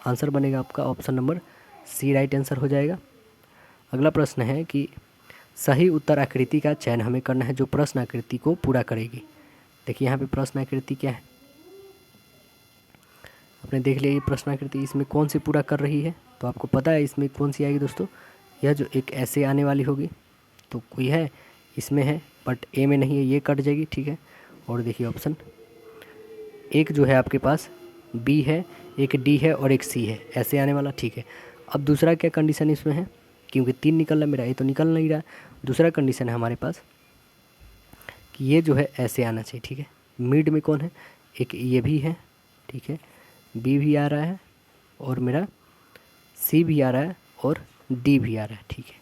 A: आंसर बनेगा आपका option number C, right answer हो जाएगा। अगला प्रश्न है कि सही उत्तर आकृति का चयन हमें करना है जो प्रश्न आकृति को पूरा करेगी। देखिए यहाँ पे प्रश्न आकृति क्या है, आपने देख लिया ये प्रश्न आकृति, इसमें कौन सी पूरा कर रही है। तो आपको पता है इसमें कौन सी आएगी दोस्तों, यह जो एक ऐसे आने वाली होगी। तो कोई है इसमें है बट ए में नहीं है, ये कट जाएगी, ठीक है। और देखिए ऑप्शन एक जो है आपके पास बी है, एक डी है और एक सी है, ऐसे आने वाला, ठीक है। अब दूसरा क्या कंडीशन इसमें है, क्योंकि 3 निकल रहा मेरा, ये तो निकल नहीं रहा। दूसरा कंडीशन है हमारे पास कि ये जो है ऐसे आना चाहिए, ठीक है। मिड में कौन है, एक ये भी है, ठीक है, बी भी आ रहा है और मेरा सी भी आ रहा है और डी भी आ रहा है, ठीक है।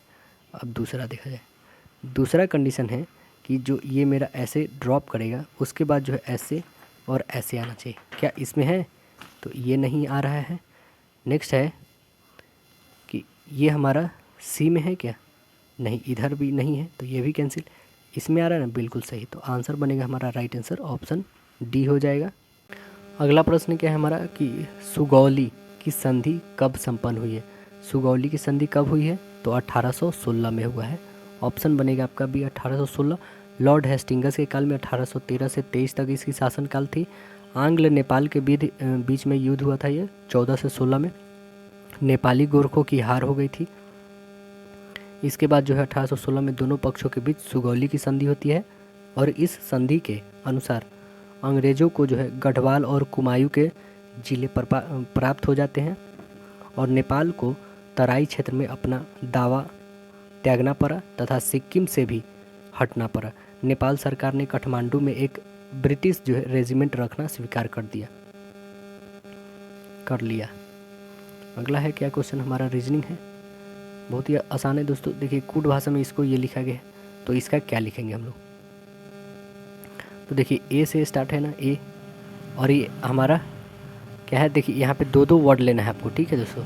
A: अब दूसरा देखा जाए, दूसरा कंडीशन है कि जो ये मेरा ऐसे ड्रॉप करेगा उसके बाद जो है ऐसे और ऐसे आना चाहिए, क्या इसमें है, तो ये नहीं आ रहा है। नेक्स्ट है कि ये हमारा सी में है क्या, नहीं, इधर भी नहीं है, तो ये भी कैंसिल। इसमें आ रहा है ना, बिल्कुल सही। तो आंसर बनेगा हमारा राइट आंसर ऑप्शन डी हो जाएगा। अगला प्रश्न क्या है हमारा कि सुगौली की संधि कब संपन्न हुई है। सुगौली की संधि कब हुई है, तो 1816 में हुआ है। ऑप्शन बनेगा आपका बी 1816। लॉर्ड हेस्टिंगस के काल में 1813 से 23 तक इसकी शासनकाल थी। आंग्ल नेपाल के बीच में युद्ध हुआ था, ये 14 से 16 में नेपाली गोरखों की हार हो गई थी। इसके बाद जो है 1816 में दोनों पक्षों के बीच सुगौली की संधि होती है और इस संधि के अनुसार अंग्रेज़ों को जो है गढ़वाल और कुमायूं के जिले प्राप्त हो जाते हैं और नेपाल को तराई क्षेत्र में अपना दावा त्यागना पड़ा तथा सिक्किम से भी हटना पड़ा। नेपाल सरकार ने काठमांडू में एक ब्रिटिश जो है रेजिमेंट रखना स्वीकार कर लिया। अगला है क्या क्वेश्चन, हमारा रीजनिंग है, बहुत ही आसान है दोस्तों। देखिए कूट भाषा में इसको ये लिखा गया है, तो इसका क्या लिखेंगे हम लोग। तो देखिए ए से स्टार्ट है ना, ए, और ये हमारा क्या है, देखिए यहाँ पे 2-2 वर्ड लेना है आपको, ठीक है दोस्तों।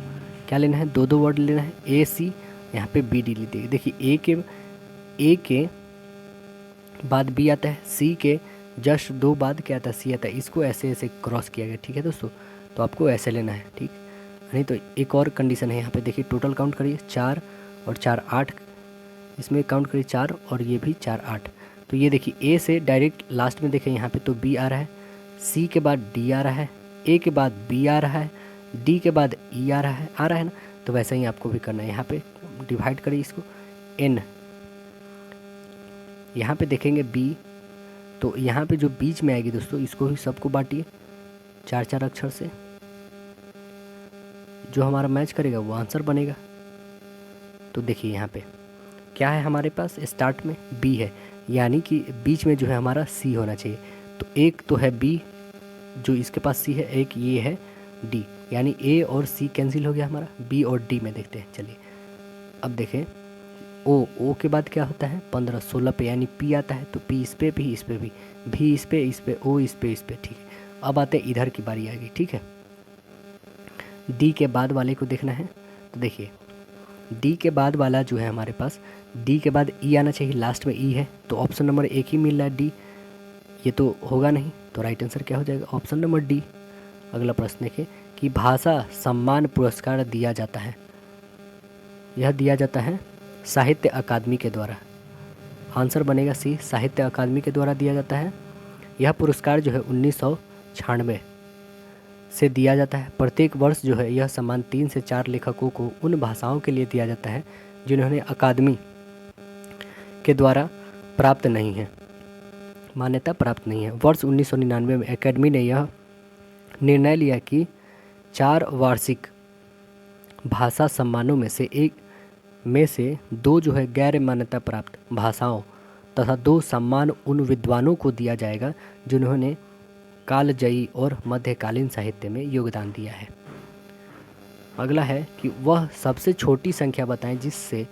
A: क्या लेना है, 2-2 वर्ड लेना है, ए सी, यहाँ पे बी डी लीजिए। देखिए ए के बाद बी आता है, सी के जस्ट 2 बाद क्या आता है, सी आता है। इसको ऐसे ऐसे क्रॉस किया गया, ठीक है दोस्तों। तो आपको ऐसे लेना है, ठीक। नहीं तो एक और कंडीशन है यहाँ पे, देखिए टोटल काउंट करिए 4 और 4 8, इसमें काउंट करिए 4 और ये भी 4 8। तो ये देखिए ए से डायरेक्ट लास्ट में देखें यहाँ पे तो बी आ रहा है, सी के बाद डी आ रहा है, ए के बाद बी आ रहा है, डी के बाद ई आ रहा है ना। तो वैसा ही आपको भी करना है, यहाँ पे डिवाइड करिए इसको एन, यहाँ पे देखेंगे बी, तो यहाँ पे जो बीच में आएगी दोस्तों इसको ही सबको बांटिए 4-4 अक्षर से, जो हमारा मैच करेगा वो आंसर बनेगा। तो देखिए यहाँ पे क्या है हमारे पास, स्टार्ट में बी है, यानी कि बीच में जो है हमारा सी होना चाहिए। तो एक तो है बी जो इसके पास सी है, एक ये है डी, यानी ए और सी कैंसिल हो गया हमारा। बी और डी में देखते हैं, चलिए अब देखें ओ के बाद क्या होता है 15 16 पे, यानी पी आता है, तो पी इस पे, भी इस पे, भी इस पे, ओ इस पे, ठीक है। अब आते हैं इधर की बारी आ गई, ठीक है। डी के बाद वाले को देखना है, तो देखिए डी के बाद वाला जो है हमारे पास, डी के बाद ई आना चाहिए, लास्ट में ई है, तो ऑप्शन नंबर एक ही मिल रहा है डी, ये तो होगा नहीं, तो राइट आंसर क्या हो जाएगा, ऑप्शन नंबर डी। अगला प्रश्न देखिए कि भाषा सम्मान पुरस्कार दिया जाता है, यह दिया जाता है साहित्य अकादमी के द्वारा। आंसर बनेगा सी, साहित्य अकादमी के द्वारा दिया जाता है। यह पुरस्कार जो है 1996 से दिया जाता है। प्रत्येक वर्ष जो है यह सम्मान 3 से 4 लेखकों को उन भाषाओं के लिए दिया जाता है जिन्होंने अकादमी के द्वारा प्राप्त नहीं है, मान्यता प्राप्त नहीं है। वर्ष 1999 में अकादमी ने यह निर्णय लिया कि 4 वार्षिक भाषा सम्मानों में से 2 जो है गैर मान्यता प्राप्त भाषाओं तथा 2 सम्मान उन विद्वानों को दिया जाएगा जिन्होंने कालजयी और मध्यकालीन साहित्य में योगदान दिया है। अगला है कि वह सबसे छोटी संख्या बताएं जिससे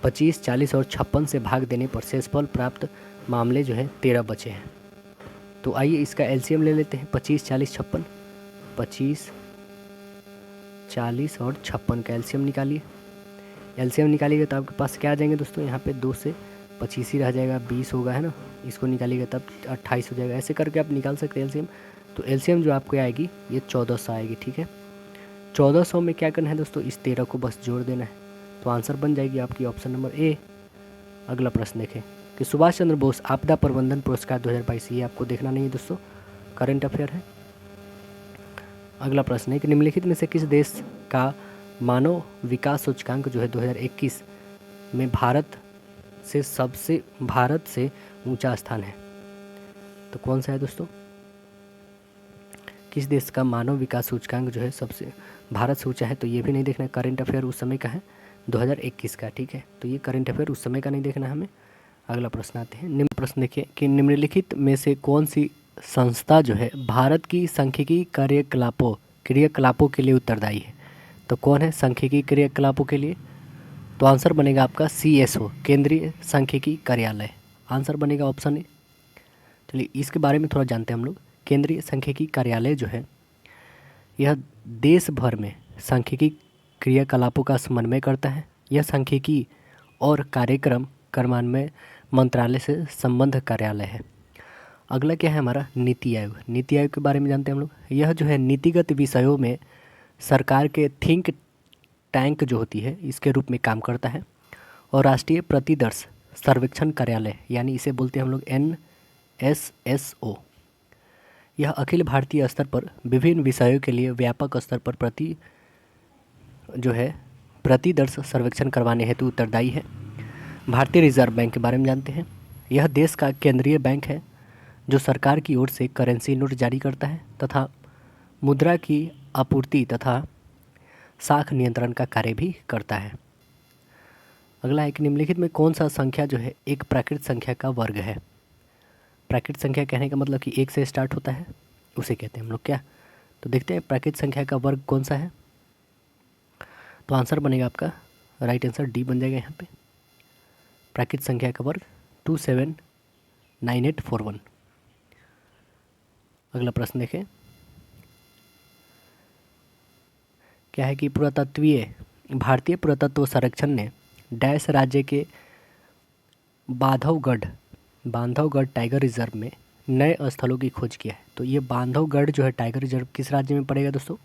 A: 25, 40 और 56 से भाग देने पर शेषफल प्राप्त मामले जो है 13 बचे हैं। तो आइए इसका एलसीएम ले लेते हैं। 25, 40, 56, 25, 40 और 56 का एलसीएम निकालिए। एलसीएम निकालिएगा तो आपके पास क्या आ जाएंगे दोस्तों, यहाँ पे 2 से 25 ही रह जाएगा, 20 होगा, है ना। इसको निकालिएगा तब 28 हो जाएगा। ऐसे करके आप निकाल सकते हैं एलसीएम। तो एलसीएम जो आपको आएगी ये 1400 आएगी, ठीक है। 1400 में क्या करना है दोस्तों, इस 13 को बस जोड़ देना है, तो आंसर बन जाएगी आपकी ऑप्शन नंबर ए। अगला प्रश्न देखें कि सुभाष चंद्र बोस आपदा प्रबंधन पुरस्कार 2022, ये आपको देखना नहीं है दोस्तों, करंट अफेयर है। अगला प्रश्न है कि निम्नलिखित में से किस देश का मानव विकास सूचकांक जो है 2021 में भारत से ऊंचा स्थान है। तो कौन सा है दोस्तों, किस देश का मानव विकास सूचकांक जो है सबसे भारत से ऊंचा है। तो ये भी नहीं देखना है, करंट अफेयर उस समय का है 2021 का, ठीक है। तो ये करंट अफेयर उस समय का नहीं देखना हमें। अगला प्रश्न आते हैं। निम्न प्रश्न देखिए कि निम्नलिखित में से कौन सी संस्था जो है भारत की सांख्यिकी क्रियाकलापों के लिए उत्तरदायी है। तो कौन है सांख्यिकी क्रियाकलापों के लिए, तो आंसर बनेगा आपका CSO, केंद्रीय सांख्यिकी कार्यालय। आंसर बनेगा ऑप्शन ए। चलिए इसके बारे में थोड़ा जानते हैं हम लोग। केंद्रीय सांख्यिकी कार्यालय जो है यह देश भर में सांख्यिकी क्रियाकलापों का समन्वय करता है। यह सांख्यिकी और कार्यक्रम कार्यान्वयन मंत्रालय से संबद्ध कार्यालय है। अगला क्या है हमारा, नीति आयोग। नीति आयोग के बारे में जानते हैं हम लोग। यह जो है नीतिगत विषयों में सरकार के थिंक टैंक जो होती है इसके रूप में काम करता है। और राष्ट्रीय प्रतिदर्श सर्वेक्षण कार्यालय यानी इसे बोलते हैं हम लोग NSSO। यह अखिल भारतीय स्तर पर विभिन्न विषयों के लिए व्यापक स्तर पर प्रतिदर्श सर्वेक्षण करवाने हेतु उत्तरदायी है। भारतीय रिजर्व बैंक के बारे में जानते हैं। यह देश का केंद्रीय बैंक है जो सरकार की ओर से करेंसी नोट जारी करता है तथा मुद्रा की आपूर्ति तथा साख नियंत्रण का कार्य भी करता है। अगला है कि निम्नलिखित में कौन सा संख्या जो है एक प्राकृत संख्या का वर्ग है। प्राकृत संख्या कहने का मतलब कि 1 से स्टार्ट होता है, उसे कहते हैं हम लोग क्या। तो देखते हैं प्राकृत संख्या का वर्ग कौन सा है। तो आंसर बनेगा आपका राइट आंसर डी बन जाएगा यहाँ पे। प्राकृत संख्या का वर्ग 279841। अगला प्रश्न देखें क्या है कि भारतीय पुरातत्व संरक्षण ने डैश राज्य के बांधवगढ़ टाइगर रिजर्व में नए स्थलों की खोज किया है। तो ये बांधवगढ़ जो है टाइगर रिजर्व किस राज्य में पड़ेगा दोस्तों,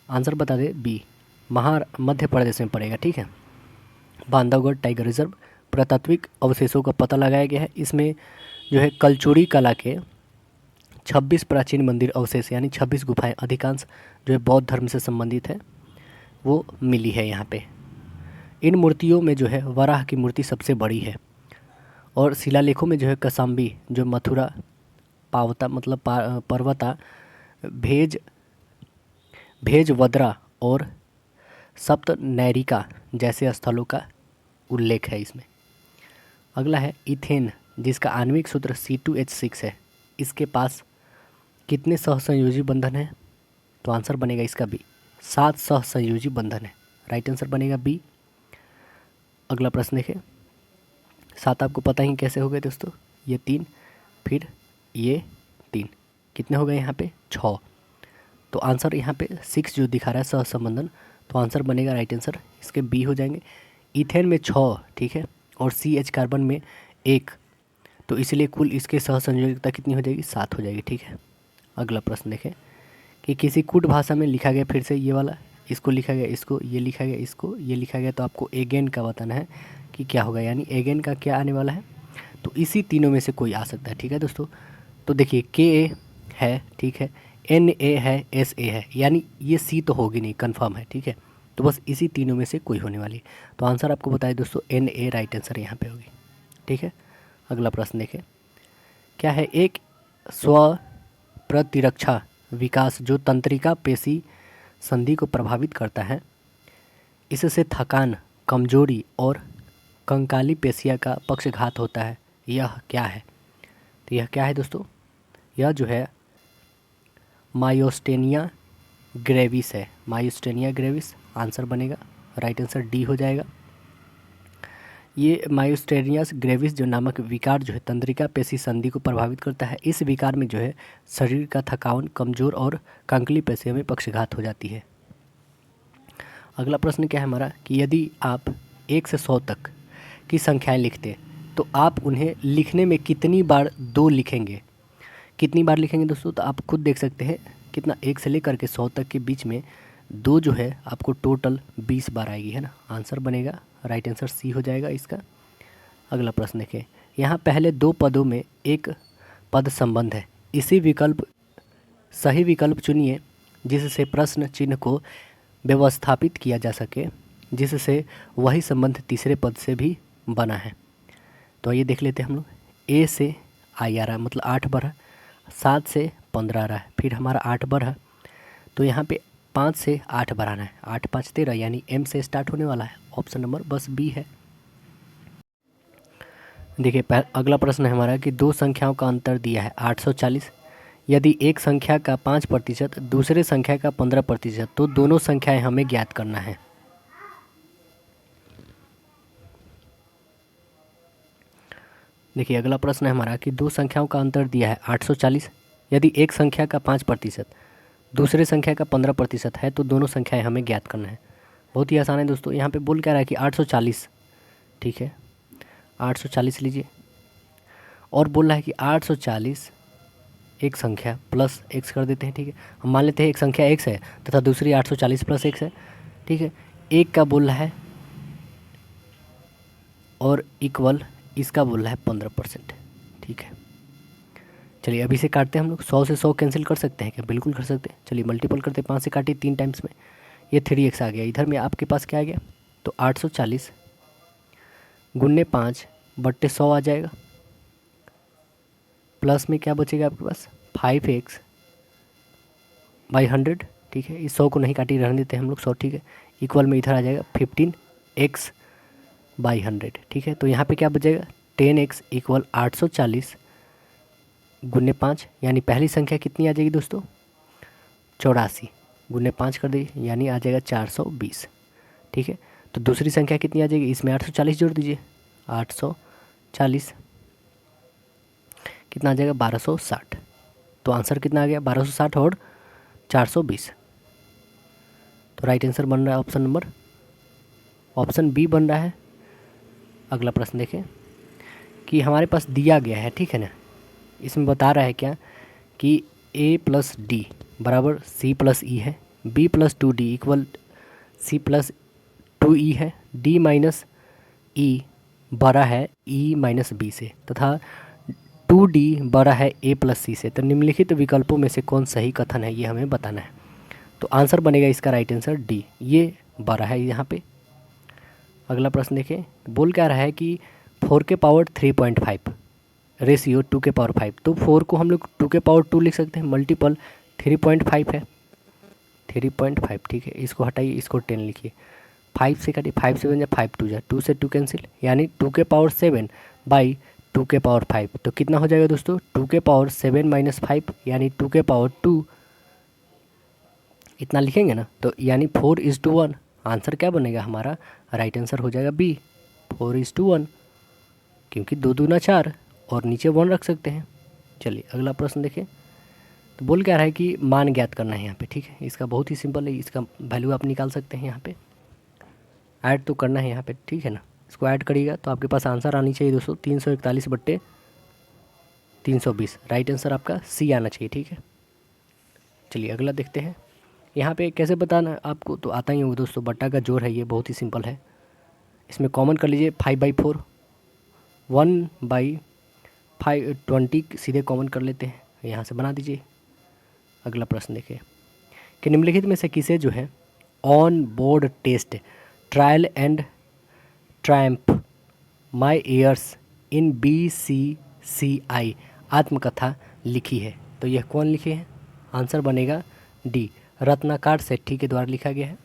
A: आंसर बता दे बी, मध्य प्रदेश में पड़ेगा, ठीक है। बांधवगढ़ टाइगर रिजर्व पुरातात्विक अवशेषों का पता लगाया गया है। इसमें जो है कलचुरी कला के 26 प्राचीन मंदिर अवशेष यानी 26 गुफाएं, अधिकांश जो है बौद्ध धर्म से संबंधित है, वो मिली है यहाँ पे। इन मूर्तियों में जो है वराह की मूर्ति सबसे बड़ी है। और शिलालेखों में जो है कसाम्बी जो मथुरा पावता मतलब पर्वता भेजवदरा और सप्तनैरिका जैसे स्थलों का उल्लेख है इसमें। अगला है इथेन जिसका आणविक सूत्र C2H6 है, इसके पास कितने सहसंयोजी बंधन है। तो आंसर बनेगा इसका बी, 7 सहसंयोजी बंधन है। राइट आंसर बनेगा बी। अगला प्रश्न देखें। 7 आपको पता ही कैसे हो गए दोस्तों, ये 3 फिर ये 3 कितने हो गए यहाँ पे 6। तो आंसर यहाँ पे 6 जो दिखा रहा है सहसंबंधन, तो आंसर बनेगा राइट आंसर इसके बी हो जाएंगे। इथेन में 6, ठीक है, और CH कार्बन में 1, तो इसलिए कुल इसके सहसंयोजकता कितनी हो जाएगी 7 हो जाएगी, ठीक है। अगला प्रश्न देखें कि किसी कूट भाषा में लिखा गया, फिर से ये वाला, इसको लिखा गया, इसको ये लिखा गया, इसको ये लिखा गया, तो आपको एगेन का बताना है कि क्या होगा, यानी एगेन का क्या आने वाला है। तो इसी तीनों में से कोई आ सकता है, ठीक है दोस्तों। तो देखिए KA है, ठीक है, NA है, SA है, यानी ये C तो होगी नहीं, कन्फर्म है, ठीक है। तो बस इसी तीनों में से कोई होने वाली है। तो आंसर आपको बताए दोस्तों NA राइट आंसर यहाँ पे होगी, ठीक है। अगला प्रश्न देखें क्या है, एक स्व प्रतिरक्षा विकास जो तंत्रिका पेशी संधि को प्रभावित करता है इससे थकान, कमजोरी और कंकाली पेशिया का पक्षघात होता है। यह क्या है? तो यह क्या है दोस्तों? यह जो है मायोस्टेनिया ग्रेविस है। मायोस्टेनिया ग्रेविस आंसर बनेगा, राइट आंसर डी हो जाएगा। ये मायोस्टेनिया ग्रेविस जो नामक विकार जो है तंत्रिका पेशी संधि को प्रभावित करता है। इस विकार में जो है शरीर का थकान, कमजोर और कंकली पेशियों में पक्षघात हो जाती है। अगला प्रश्न क्या है हमारा कि यदि आप 1 से 100 तक की संख्याएं लिखते तो आप उन्हें लिखने में कितनी बार 2 लिखेंगे? कितनी बार लिखेंगे दोस्तों? तो आप खुद देख सकते हैं कितना, 1 से लेकर के 100 तक के बीच में 2 जो है आपको टोटल 20 बार आएगी, है ना। आंसर बनेगा, राइट आंसर सी हो जाएगा इसका। अगला प्रश्न देखें, यहाँ पहले 2 पदों में एक पद संबंध है। सही विकल्प चुनिए जिससे प्रश्न चिन्ह को व्यवस्थापित किया जा सके, जिससे वही संबंध तीसरे पद से भी बना है। तो ये देख लेते हैं हम लोग। ए से आई आ रहा है, मतलब 8 बार है। 7 से 15 आ रहा है, फिर हमारा 8 बार है। तो यहाँ पे 5 से 8 बार आना है। 8 5 13, यानी एम से स्टार्ट होने वाला है। ऑप्शन नंबर बस बी है। देखिए अगला प्रश्न है हमारा कि 2 संख्याओं का अंतर दिया है 840। यदि एक संख्या का 5% दूसरे संख्या का 15%, तो दोनों संख्याएं हमें ज्ञात करना है। देखिए अगला प्रश्न है हमारा कि 2 संख्याओं का अंतर दिया है 840। यदि एक संख्या का 5% दूसरे संख्या का 15% है, तो दोनों संख्याएं हमें ज्ञात करना है। बहुत ही आसान है दोस्तों। यहाँ पे बोल क्या रहा है कि 840, ठीक है, 840 लीजिए, और बोल रहा है कि 840 एक संख्या प्लस x कर देते हैं, ठीक है। हम मान लेते हैं एक संख्या x है तथा दूसरी 840 प्लस x है, ठीक है। एक का बोल रहा है और इक्वल इसका बोल रहा है 15%, ठीक है। चलिए अभी से काटते हैं हम लोग। 100 से 100 कैंसिल कर सकते हैं क्या? बिल्कुल कर सकते हैं। चलिए मल्टीपल करते हैं, 5 से काटिए 3 टाइम्स में, ये 3x आ गया। इधर में आपके पास क्या आ गया? तो 840 गुन्ने 5 बट्टे 100 आ जाएगा, प्लस में क्या बचेगा आपके पास? 5x बाई 100, ठीक है। इस 100 को नहीं काटी, रहने देते हैं हम लोग 100, ठीक है। इक्वल में इधर आ जाएगा 15x बाई 100, ठीक है। तो यहाँ पे क्या बचेगा? 10x इक्वल 840 गुन्ने 5, यानी पहली संख्या कितनी आ जाएगी दोस्तों? 84 गुन्ने 5 कर दीजिए, यानी आ जाएगा 420, ठीक है। तो दूसरी संख्या कितनी आ जाएगी? इसमें 840 जोड़ दीजिए, 840 कितना आ जाएगा? 1260। तो आंसर कितना आ गया? 1260 और 420। तो राइट आंसर बन रहा है ऑप्शन नंबर, ऑप्शन बी बन रहा है। अगला प्रश्न देखें कि हमारे पास दिया गया है, ठीक है ना। इसमें बता रहा है क्या कि a प्लस डी बराबर c प्लस ई है, b plus 2d equal c plus 2e है, d माइनस ई बड़ा है e माइनस बी से, तथा 2d बड़ा है a प्लस सी से। तो निम्नलिखित विकल्पों में से कौन सही कथन है, ये हमें बताना है। तो आंसर बनेगा इसका राइट आंसर डी, ये बड़ा है यहाँ पे। अगला प्रश्न देखें, बोल क्या रहा है कि 4 के पावर 3.5 रेशियो 2 के पावर 5। तो 4 को हम लोग 2 के पावर 2 लिख सकते हैं, मल्टीपल 3.5 है, 3.5, ठीक है। इसको हटाइए, इसको 10 लिखिए, 5 से काटिए, 5 से बन जाए 5 2 जा, 2 से 2 कैंसिल, यानी 2 के पावर 7 बाई 2 के पावर 5। तो कितना हो जाएगा दोस्तों? 2 के पावर 7 माइनस 5, यानी 2 के पावर 2, इतना लिखेंगे ना। तो यानी 4:1। आंसर क्या बनेगा हमारा? राइट आंसर हो जाएगा बी, 4:1, क्योंकि 2 दूना 4 और नीचे 1 रख सकते हैं। चलिए अगला प्रश्न देखें। तो बोल क्या रहा है कि मान ज्ञात करना है यहाँ पे, ठीक है। इसका बहुत ही सिंपल है, इसका वैल्यू आप निकाल सकते हैं यहाँ पे। ऐड तो करना है यहाँ पे, ठीक है ना। इसको ऐड करिएगा तो आपके पास आंसर आनी चाहिए दोस्तों 341 बट्टे 320। राइट आंसर आपका सी आना चाहिए, ठीक है। चलिए अगला देखते हैं। यहाँ पे कैसे बताना आपको तो आता ही होगा दोस्तों, बट्टा का जोड़ है, ये बहुत ही सिंपल है। इसमें कॉमन कर लीजिए 5/4, 1/5 20 सीधे कॉमन कर लेते हैं, यहाँ से बना दीजिए। अगला प्रश्न देखिए कि निम्नलिखित में से किसे जो है on board test trial and triumph my years in BCCI आत्मकथा लिखी है। तो यह कौन लिखे हैं? आंसर बनेगा डी, रत्नाकर सेठी के द्वारा लिखा गया है।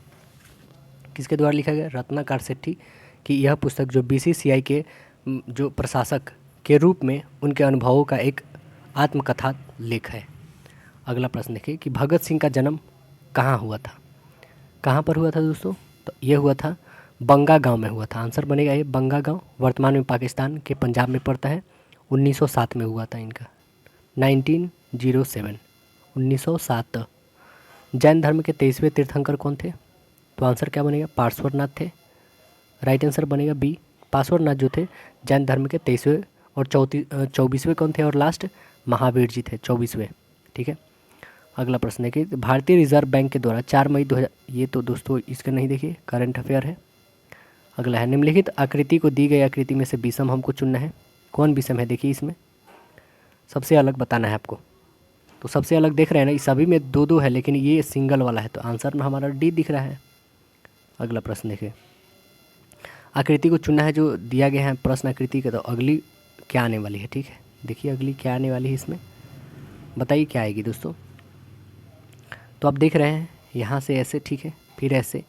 A: किसके द्वारा लिखा गया? रत्नाकर सेठी की यह पुस्तक जो बीसीसीआई के जो प्रशासक के रूप में उनके अनुभवों का एक आत्मकथा लेख है। अगला प्रश्न देखिए कि भगत सिंह का जन्म कहाँ हुआ था? कहाँ पर हुआ था दोस्तों? तो ये हुआ था बंगा गांव में हुआ था। आंसर बनेगा ये बंगा गांव, वर्तमान में पाकिस्तान के पंजाब में पड़ता है। 1907 में हुआ था इनका, 1907 1907। जैन धर्म के 23वें तीर्थंकर कौन थे? तो आंसर क्या बनेगा? पार्श्वनाथ थे। राइट आंसर बनेगा बी। पार्श्वनाथ जो थे जैन धर्म के 23वें, और 24वें कौन थे? और लास्ट महावीर जी थे 24वें। ठीक है। अगला प्रश्न है कि भारतीय रिजर्व बैंक के द्वारा 4 मई 2000, ये तो दोस्तों इसका नहीं देखिए, करंट अफेयर है। अगला है निम्नलिखित आकृति को दी गई आकृति में से विषम हमको चुनना है। कौन विषम है? देखिए इसमें सबसे अलग बताना है आपको। तो सबसे अलग देख रहे हैं ना, इस सभी में 2-2 है, लेकिन ये सिंगल वाला है, तो आंसर में हमारा डी दिख रहा है। अगला प्रश्न देखिए, आकृति को चुनना है जो दिया गया है प्रश्न आकृति का। तो अगली क्या आने वाली है? ठीक है, देखिए अगली क्या आने वाली है इसमें, बताइए क्या आएगी दोस्तों। तो आप देख रहे हैं यहाँ से ऐसे, ठीक है, फिर ऐसे,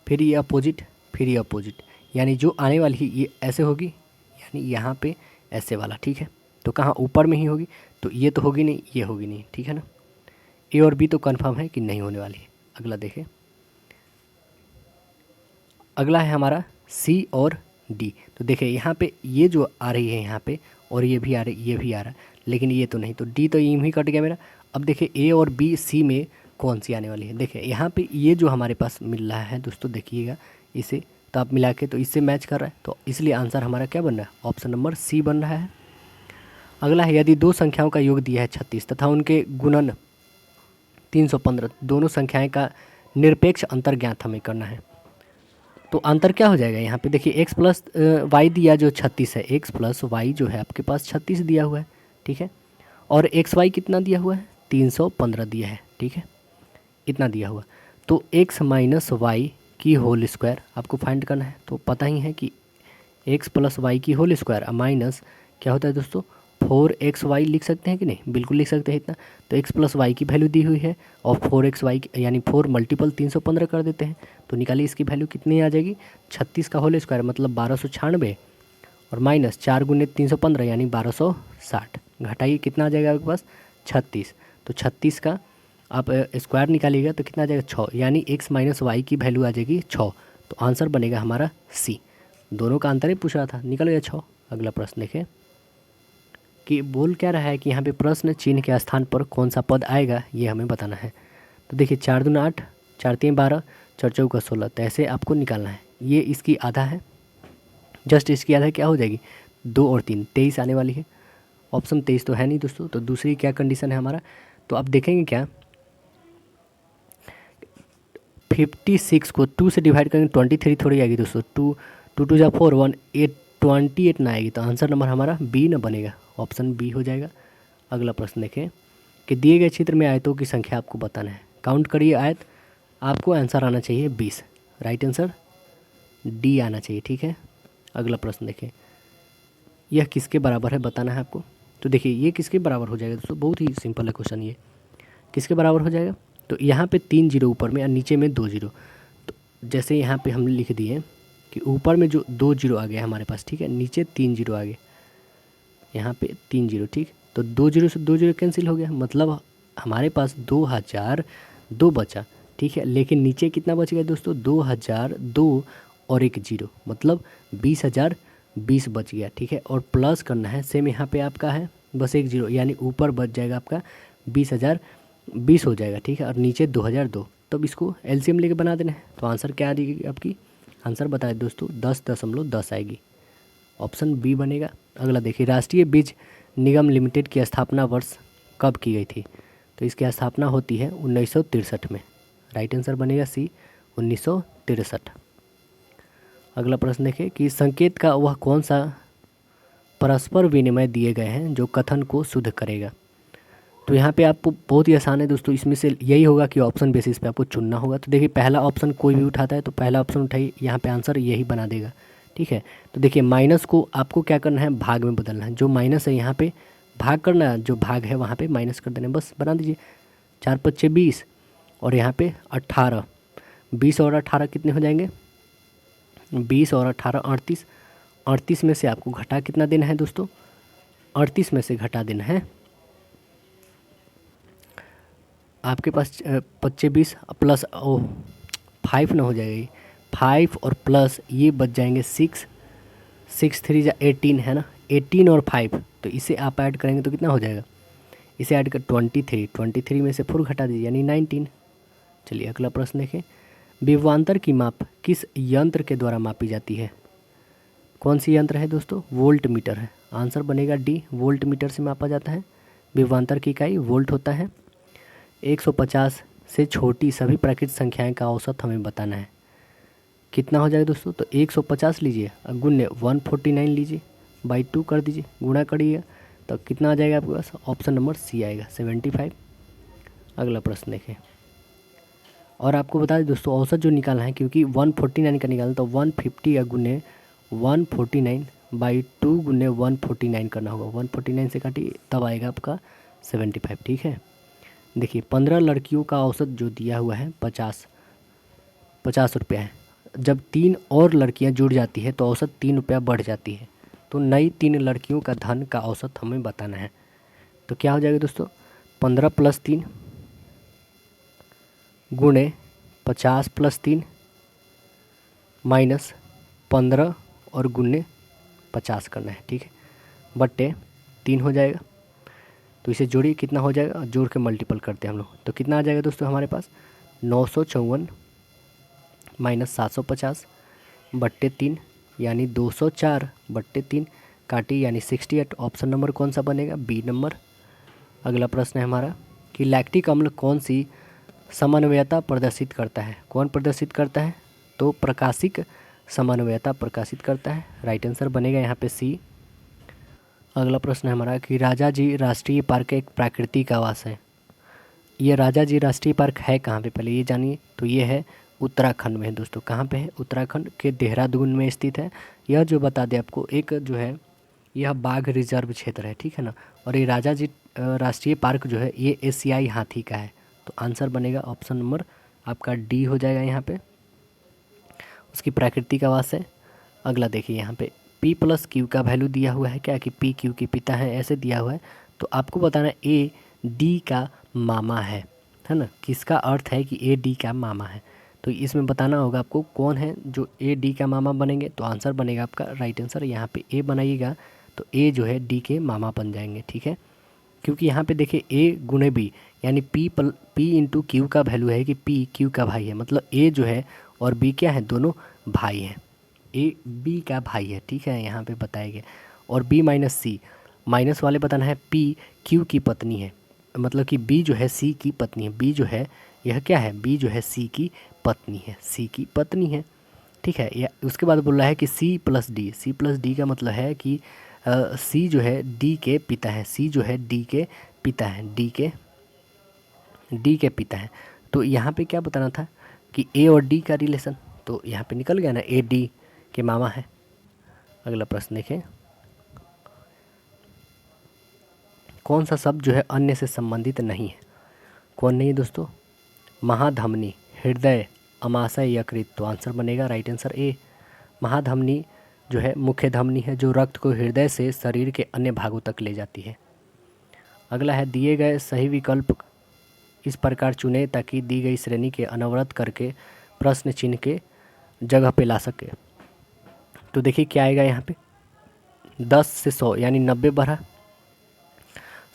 A: फिर ये अपोजिट, फिर ये अपोजिट, यानी जो आने वाली है ये ऐसे होगी, यानी यहाँ पे ऐसे वाला। ठीक है, तो कहाँ? ऊपर में ही होगी, तो ये तो होगी नहीं, ये होगी नहीं। ठीक है ना, ए और बी तो कंफर्म है कि नहीं होने वाली है। अगला देखें, अगला है हमारा सी और डी। तो देखिए यहाँ पे ये जो आ रही है यहाँ पे, और ये भी आ रही, ये भी आ रहा है, लेकिन ये तो नहीं, तो डी तो यूं ही कट गया मेरा। अब देखिए ए और बी सी में कौन सी आने वाली है? देखिए यहाँ पे ये जो हमारे पास मिल रहा है दोस्तों, देखिएगा इसे, तो आप मिला के तो इससे मैच कर रहा है, तो इसलिए आंसर हमारा क्या बन रहा है? ऑप्शन नंबर सी बन रहा है। अगला है यदि दो संख्याओं का योग दिया है 36 तथा उनके गुणन 315, दोनों संख्याएं का निरपेक्ष अंतर ज्ञात हमें करना है। तो अंतर क्या हो जाएगा? यहाँ पे देखिए x प्लस वाई दिया जो 36 है, x प्लस वाई जो है आपके पास 36 दिया हुआ है। ठीक है, और एक्स वाई कितना दिया हुआ है? 315 दिया है। ठीक है, इतना दिया हुआ, तो x माइनस वाई की होल स्क्वायर आपको फाइंड करना है। तो पता ही है कि x प्लस वाई की होल स्क्वायर माइनस क्या होता है दोस्तों? 4xy लिख सकते हैं कि नहीं? बिल्कुल लिख सकते हैं इतना। तो x प्लस वाई की वैल्यू दी हुई है, और 4xy यानी 4 मल्टीपल 315 कर देते हैं। तो निकालिए इसकी वैल्यू कितनी आ जाएगी? 36 का होल स्क्वायर मतलब 1296, और माइनस 4 गुने 315 यानी 1260। घटाइए कितना आ जाएगा आपके पास? 36। तो 36 का आप स्क्वायर निकालिएगा तो कितना आ जाएगा? 6, यानी x माइनस वाई की वैल्यू आ जाएगी 6। तो आंसर बनेगा हमारा सी। दोनों का अंतर ही पूछ रहा था, निकल गया 6। अगला प्रश्न देखें कि बोल क्या रहा है कि यहाँ पे प्रश्न चिन्ह के स्थान पर कौन सा पद आएगा, ये हमें बताना है। तो देखिए 4 दूना 8, 4 3 12, 4 चौका 16, तो ऐसे आपको निकालना है। ये इसकी आधा है, जस्ट इसकी आधा क्या हो जाएगी? 2 और 3 23 आने वाली है। ऑप्शन 23 तो है नहीं दोस्तों। तो दूसरी क्या कंडीशन है हमारा? तो आप देखेंगे क्या, 56 को 2 से डिवाइड करेंगे 23 थोड़ी आएगी दोस्तों। 2 2 2 जा 4 1 8 28 ना आएगी। तो आंसर नंबर हमारा बी न बनेगा, ऑप्शन बी हो जाएगा। अगला प्रश्न देखें कि दिए गए चित्र में आयतों की संख्या आपको बताना है। काउंट करिए आयत, आपको आंसर आना चाहिए 20। राइट आंसर डी आना चाहिए। ठीक है, अगला प्रश्न देखें, यह किसके बराबर है बताना है आपको। तो देखिए ये किसके बराबर हो जाएगा दोस्तों? बहुत ही सिंपल है क्वेश्चन। ये किसके बराबर हो जाएगा? तो यहाँ पे 3 जीरो ऊपर में और नीचे में 2 जीरो। तो जैसे यहाँ पे हम लिख दिए कि ऊपर में जो 2 जीरो आ गया हमारे पास, ठीक है, नीचे 3 जीरो आ गए, यहाँ पे 3 जीरो। ठीक, तो 2 जीरो से 2 जीरो कैंसिल हो गया, मतलब हमारे पास 2002 बचा। ठीक है, लेकिन नीचे कितना बच गया दोस्तों? 2002 और 1 जीरो, मतलब 20,020 बच गया। ठीक है, और प्लस करना है, सेम यहाँ पे आपका है बस 1 जीरो, यानी ऊपर बच जाएगा आपका 20,020 हो जाएगा। ठीक है, और नीचे 2002। तब इसको एलसीएम लेके बना देना है। तो आंसर क्या आ जाएगी आपकी? आंसर बताए दोस्तों 10.10 आएगी, ऑप्शन बी बनेगा। अगला देखिए, राष्ट्रीय बीज निगम लिमिटेड की स्थापना वर्ष कब की गई थी? तो इसकी स्थापना होती है 1963 में। राइट आंसर बनेगा सी, 1963। अगला प्रश्न देखिए कि संकेत का वह कौन सा परस्पर विनिमय दिए गए हैं जो कथन को शुद्ध करेगा। तो यहाँ पे आपको बहुत ही आसान है दोस्तों, इसमें से यही होगा कि ऑप्शन बेसिस पे आपको चुनना होगा। तो देखिए पहला ऑप्शन कोई भी उठाता है तो पहला ऑप्शन उठाइए, यहाँ पे आंसर यही बना देगा। ठीक है, तो देखिए माइनस को आपको क्या करना है? भाग में बदलना है। जो माइनस है यहाँ पे भाग करना है, जो भाग है वहाँ पे माइनस कर देना है, बस बना दीजिए। 4 5 20 और यहाँ पे 18 20 और 18 कितने हो जाएंगे? 20 और 18 38। 38 में से आपको घटा कितना देना है दोस्तों? 38 में से घटा देना है आपके पास 25 प्लस 5 ना हो जाएगा, 5 और प्लस ये बच जाएंगे 6, 6 3 जा 18 है ना, 18 और 5, तो इसे आप ऐड करेंगे तो कितना हो जाएगा? इसे ऐड कर 23 में से 4 घटा दीजिए यानी 19। चलिए अगला प्रश्न देखें। विभवांतर की माप किस यंत्र के द्वारा मापी जाती है? कौन सी यंत्र है दोस्तों? वोल्ट मीटर है। आंसर बनेगा डी, वोल्ट मीटर से मापा जाता है। विभवांतर की इकाई वोल्ट होता है। 150 से छोटी सभी प्राकृतिक संख्याएं का औसत हमें बताना है। कितना हो जाएगा दोस्तों? तो 150 लीजिए, गुण्य 149 लीजिए, बाई 2 कर दीजिए, गुणा करिएगा तो कितना आ जाएगा आपके पास? ऑप्शन नंबर सी आएगा 75। अगला प्रश्न देखें। और आपको बता दें दोस्तों औसत जो निकालना है, क्योंकि 149 का निकालना तो 150 या गुने 149 बाई 2 गुने 149 करना होगा। 149 से काटिए तब आएगा आपका 75। ठीक है, देखिए 15 लड़कियों का औसत जो दिया हुआ है 50 रुपया है। जब 3 और लड़कियां जुड़ जाती है तो औसत 3 रुपया बढ़ जाती है। तो नई 3 लड़कियों का धन का औसत हमें बताना है। तो क्या हो जाएगा दोस्तों? 15 + 3 गुणे 50 + 3 माइनस 15 और गुणे 50 करना है। ठीक है, बट्टे 3 हो जाएगा। तो इसे जोड़िए, कितना हो जाएगा? जोड़ के मल्टीपल करते हैं हम लोग तो कितना आ जाएगा दोस्तों हमारे पास? 954 माइनस 750 बट्टे 3 यानी 204 बट्टे 3 काटी यानी 68। ऑप्शन नंबर कौन सा बनेगा? B number. अगला प्रश्न है हमारा कि लैक्टिक अम्ल कौन सी समन्वयता प्रदर्शित करता है? कौन प्रदर्शित करता है? तो प्रकाशिक समन्वयता प्रकाशित करता है। राइट आंसर बनेगा यहाँ पे सी। अगला प्रश्न है हमारा कि राजाजी राष्ट्रीय पार्क एक प्राकृतिक आवास है। ये राजाजी राष्ट्रीय पार्क है कहाँ पे, पहले ये जानिए। तो ये है उत्तराखंड में है दोस्तों। कहाँ पे है? उत्तराखंड के देहरादून में स्थित है। यह जो बता दें आपको, एक जो है यह बाघ रिजर्व क्षेत्र है, ठीक है ना। और ये राजाजी राष्ट्रीय पार्क जो है ये एशियाई हाथी का है। तो आंसर बनेगा ऑप्शन नंबर आपका डी हो जाएगा यहाँ पे, उसकी प्राकृतिक आवास है। अगला देखिए यहाँ पे P + Q का वैल्यू दिया हुआ है क्या, कि P Q के पिता है ऐसे दिया हुआ है। तो आपको बताना A D का मामा है ना। किसका अर्थ है कि A D का मामा है? तो इसमें बताना होगा आपको कौन है जो A D का मामा बनेंगे। तो आंसर बनेगा आपका राइट आंसर यहाँ पे A बनाइएगा तो A जो है D के मामा बन जाएंगे। ठीक है, क्योंकि यहाँ पे देखिए A गुणे B यानी P × Q का वैल्यू है कि P Q का भाई है, मतलब A जो है और B क्या है, दोनों भाई हैं। A B का भाई है, ठीक है, यहाँ पे बताया गया। और B - C माइनस वाले बताना है P Q की पत्नी है, मतलब कि B जो है C की पत्नी है। B जो है यह क्या है? B जो है C की पत्नी है, C की पत्नी है। ठीक है, या उसके बाद बोल रहा है कि C + D। C + D का मतलब है कि C जो है D के पिता है। C जो है D के पिता है, D के पिता है। तो यहाँ पे क्या बताना था कि A और D का रिलेशन, तो यहाँ पे निकल गया ना, A D के मामा है। अगला प्रश्न देखें। कौन सा शब्द जो है अन्य से संबंधित नहीं है? कौन नहीं है दोस्तों? महाधमनी, हृदय, अमाशय, यकृत। तो आंसर बनेगा राइट आंसर ए। महाधमनी जो है मुख्य धमनी है जो रक्त को हृदय से शरीर के अन्य भागों तक ले जाती है। अगला है दिए गए सही विकल्प इस प्रकार चुने ताकि दी गई श्रेणी के अनवरत करके प्रश्न चिन्ह के जगह पे ला सके। तो देखिए क्या आएगा यहाँ पे, 10 से 100 यानी 90 बढ़ा,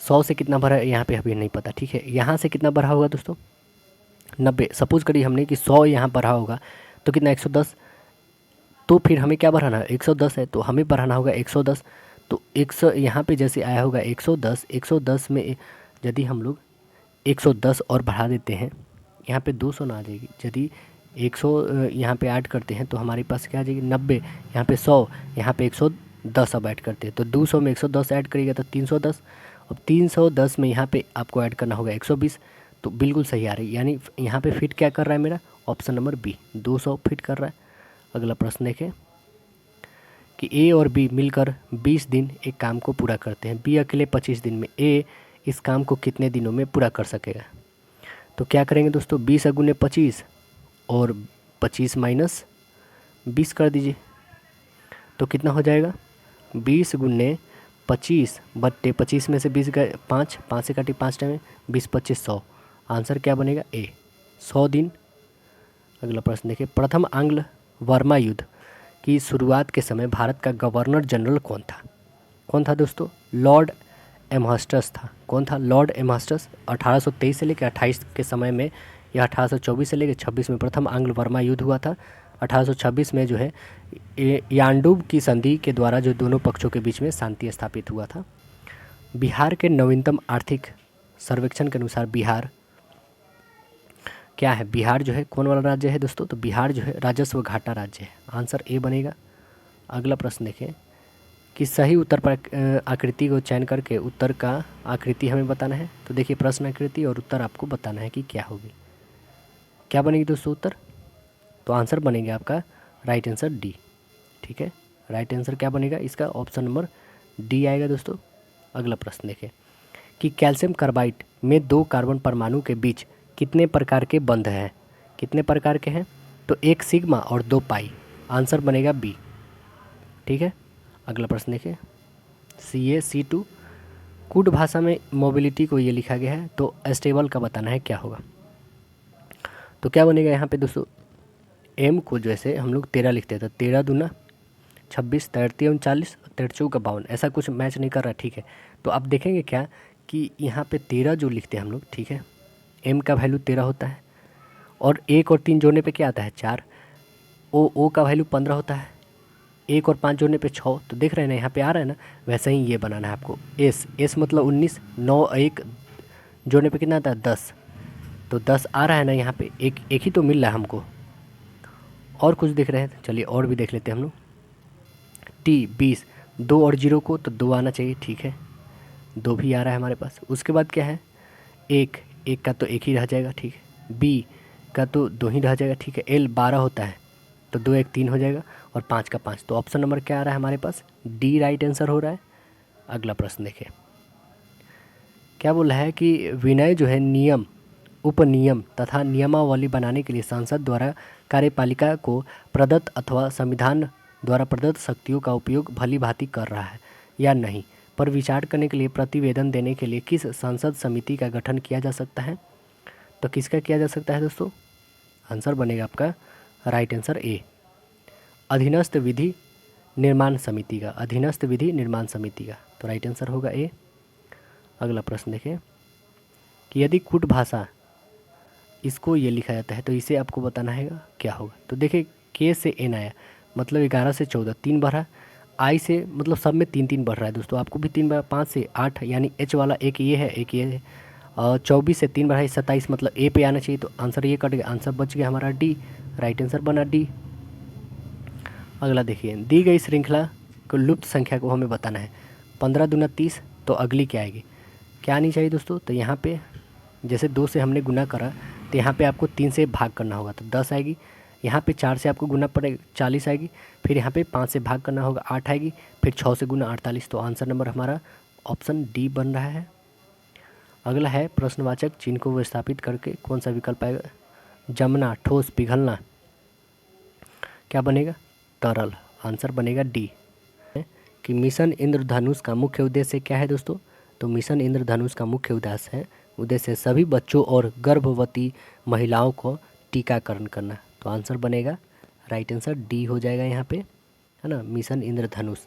A: 100 से कितना बढ़ा यहाँ पे अभी नहीं पता। ठीक है, यहाँ से कितना बढ़ा होगा दोस्तों? 90। सपोज करिए हमने कि 100 यहाँ बढ़ा होगा तो कितना 110, तो फिर हमें क्या बढ़ाना है? 110 है तो हमें बढ़ाना होगा 110। तो 100 यहाँ पे जैसे आया होगा 110, 110 में यदि हम लोग 110 और बढ़ा देते हैं, यहाँ पे 200 ना आ जाएगी। यदि 100 यहाँ पे ऐड करते हैं तो हमारे पास क्या आ जाएगी? 90, यहाँ पे 100, यहाँ पे 110 अब ऐड करते हैं तो 200 में 110 ऐड करिएगा तो 310। अब 310 में यहाँ पे आपको ऐड करना होगा 120। तो बिल्कुल सही आ रही है, यानी यहाँ पे फिट क्या कर रहा है मेरा? ऑप्शन नंबर बी, 200 फिट कर रहा है। अगला प्रश्न देखें कि ए और बी मिलकर 20 दिन एक काम को पूरा करते हैं। बी अकेले 25 दिन में, ए इस काम को कितने दिनों में पूरा कर सकेगा? तो क्या करेंगे दोस्तों? 20 × 25 और 25 माइनस 20 कर दीजिए, तो कितना हो जाएगा 20 गुने 25 बट्टे 25 में से 20 गए 5, 5 से काटी 5 टाइम 20 25 100। आंसर क्या बनेगा ए 100 दिन। अगला प्रश्न देखिए, प्रथम आंग्ल बर्मा युद्ध की शुरुआत के समय भारत का गवर्नर जनरल कौन था? कौन था दोस्तों? लॉर्ड एमहस्टस था। कौन था? लॉर्ड एमहस्टस। 1823 से लेकर 28 के समय में, या 1824 से लेकर 26 में प्रथम आंग्ल बर्मा युद्ध हुआ था। 1826 में जो है यांडूब की संधि के द्वारा जो दोनों पक्षों के बीच में शांति स्थापित हुआ था। बिहार के नवीनतम आर्थिक सर्वेक्षण के अनुसार बिहार क्या है? बिहार जो है कौन वाला राज्य है दोस्तों? तो बिहार जो है राजस्व घाटा राज्य है। आंसर ए बनेगा। अगला प्रश्न देखें कि सही उत्तर पर आकृति को चयन करके उत्तर का आकृति हमें बताना है। तो देखिए प्रश्न आकृति और उत्तर आपको बताना है कि क्या होगी। क्या बनेगी दोस्तों उत्तर? तो आंसर बनेगा आपका राइट आंसर डी। ठीक है, राइट आंसर क्या बनेगा इसका? ऑप्शन नंबर डी आएगा दोस्तों। अगला प्रश्न देखें कि कैल्शियम कार्बाइड में 2 कार्बन परमाणु के बीच कितने प्रकार के बंध हैं? कितने प्रकार के हैं? तो 1 सिग्मा और 2 पाई। आंसर बनेगा बी। ठीक है, अगला प्रश्न देखिए CaC2 कूट भाषा में मोबिलिटी को ये लिखा गया है, तो स्टेबल का बताना है क्या होगा। तो क्या बनेगा यहाँ पे दोस्तों, एम को जैसे हम लोग 13 लिखते थे, 13 दूना 26, 33 39, 33 का 52, ऐसा कुछ मैच नहीं कर रहा। ठीक है, तो आप देखेंगे क्या कि यहाँ पे 13 जो लिखते हैं हम लोग, ठीक है, एम का वैल्यू 13 होता है, और 1 और 3 जोड़ने पे क्या आता है 4, ओ का वैल्यू 15 होता है, 1 और 5 जोड़ने पे 6। तो देख रहे हैं ना यहाँ पे आ रहा है ना, वैसे ही ये बनाना है आपको। एस मतलब 19, 9 1 जोड़ने पे कितना आता है 10, तो 10 आ रहा है ना यहाँ पे, एक ही तो मिल रहा है हमको। और कुछ देख रहे हैं, चलिए और भी देख लेते हैं हम लोग। टी 20, 2 और 0 को तो 2 आना चाहिए। ठीक है, 2 भी आ रहा है हमारे पास। उसके बाद क्या है, एक का तो 1 ही रह जाएगा। ठीक है, बी का तो 2 ही रह जाएगा। ठीक है, एल 12 होता है, तो 2 1 3 हो जाएगा, और 5 का 5। तो ऑप्शन नंबर क्या आ रहा है हमारे पास? डी राइट आंसर हो रहा है। अगला प्रश्न देखें, क्या बोल रहा है कि विनय जो है नियम, उपनियम तथा नियमावली बनाने के लिए संसद द्वारा कार्यपालिका को प्रदत्त अथवा संविधान द्वारा प्रदत्त शक्तियों का उपयोग भली भांति कर रहा है या नहीं पर विचार करने के लिए प्रतिवेदन देने के लिए किस संसद समिति का गठन किया जा सकता है? तो किसका किया जा सकता है दोस्तों? आंसर बनेगा आपका राइट आंसर ए, अधीनस्थ विधि निर्माण समिति का। अधीनस्थ विधि निर्माण समिति का, तो राइट आंसर होगा ए। अगला प्रश्न देखें कि यदि कूट भाषा इसको ये लिखा जाता है तो इसे आपको बताना है क्या होगा। तो देखिए के से एन आया, मतलब 11 से 14 3 बढ़ा, आई से मतलब सब में 3 3 बढ़ रहा है दोस्तों, आपको भी 3 बढ़ा, 5 से 8 यानी एच वाला एक ये है एक ये है, और 24 से 3 बढ़ा 27, मतलब ए पे आना चाहिए। तो आंसर ये कट गया, आंसर बच गया हमारा डी, राइट आंसर बना डी। अगला देखिए, दी गई श्रृंखला को लुप्त संख्या को हमें बताना है। 15 दूना 30, तो अगली क्या आएगी? क्या आनी चाहिए दोस्तों? तो यहाँ पे जैसे 2 से हमने गुना करा, तो यहाँ पे आपको 3 से भाग करना होगा, तो 10 आएगी। यहाँ पे 4 से आपको गुना पड़ेगा 40 आएगी, फिर यहाँ पे 5 से भाग करना होगा 8 आएगी, फिर 6 से गुना 48। तो आंसर नंबर हमारा ऑप्शन डी बन रहा है। अगला है प्रश्नवाचक चिन्ह को विस्थापित करके कौन सा विकल्प आएगा? जमना, ठोस, पिघलना, क्या बनेगा? तरल। आंसर बनेगा डी। कि मिशन इंद्रधनुष का मुख्य उद्देश्य क्या है दोस्तों? तो मिशन इंद्रधनुष का मुख्य उद्देश्य सभी बच्चों और गर्भवती महिलाओं को टीकाकरण करना। तो आंसर बनेगा राइट आंसर डी हो जाएगा यहाँ पे, है ना। मिशन इंद्रधनुष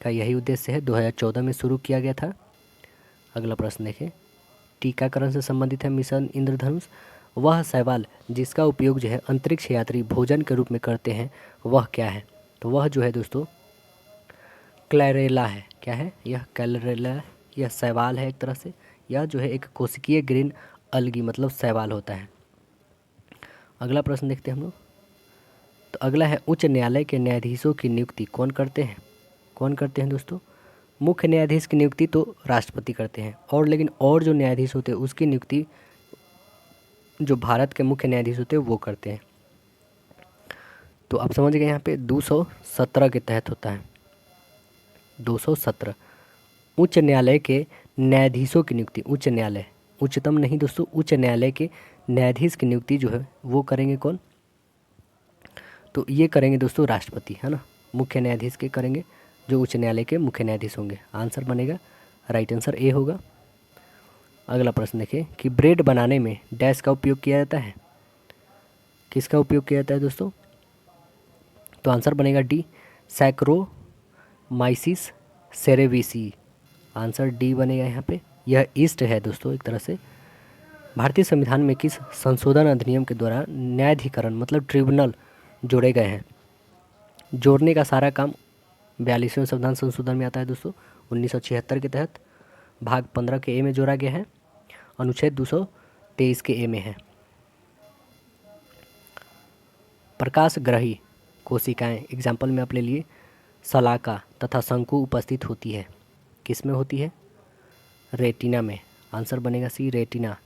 A: का यही उद्देश्य है, 2014 में शुरू किया गया था। अगला प्रश्न देखें, टीकाकरण से संबंधित है मिशन इंद्रधनुष। वह शैवाल जिसका उपयोग जो है अंतरिक्ष यात्री भोजन के रूप में करते हैं वह क्या है? तो वह जो है दोस्तों क्लैरेला है। क्या है यह? क्लैरेला। यह शैवाल है एक तरह से, यह जो है एक कोशिकीय ग्रीन अलगी मतलब शैवाल होता है। अगला प्रश्न देखते हैं हम लोग। तो अगला है उच्च न्यायालय के न्यायाधीशों की नियुक्ति कौन करते हैं? कौन करते हैं दोस्तों? मुख्य न्यायाधीश की नियुक्ति तो राष्ट्रपति करते हैं, और लेकिन और जो न्यायाधीश होते हैं उसकी नियुक्ति जो भारत के मुख्य न्यायाधीश होते हैं वो करते हैं। तो आप समझ गए यहाँ पे 217 के तहत होता है। 217 उच्च न्यायालय के न्यायाधीशों की नियुक्ति, उच्च न्यायालय, उच्चतम नहीं दोस्तों, उच्च न्यायालय के न्यायाधीश की नियुक्ति जो है वो करेंगे कौन? तो ये करेंगे दोस्तों राष्ट्रपति, है ना, मुख्य न्यायाधीश के करेंगे, जो उच्च न्यायालय के मुख्य न्यायाधीश होंगे। आंसर बनेगा, राइट आंसर ए होगा। अगला प्रश्न देखिए कि ब्रेड बनाने में डैश का उपयोग किया जाता है। किसका उपयोग किया जाता है दोस्तों? तो आंसर बनेगा D, saccharomyces cerevisiae. Answer D बनेगा यहाँ पे। यह ईस्ट है दोस्तों एक तरह से। भारतीय संविधान में किस संशोधन अधिनियम के द्वारा न्यायाधिकरण मतलब ट्रिब्यूनल जोड़े गए हैं? जोड़ने का सारा काम 42वें संविधान संशोधन में आता है दोस्तों, 1976 के तहत। भाग 15 के ए में जोड़ा गया है, अनुच्छेद 223 के ए में है। प्रकाशग्राही कोशिकाएं एग्जाम्पल में आप ले लिए शलाका तथा शंकु उपस्थित होती है। किस में होती है? रेटिना में। आंसर बनेगा सी, रेटिना।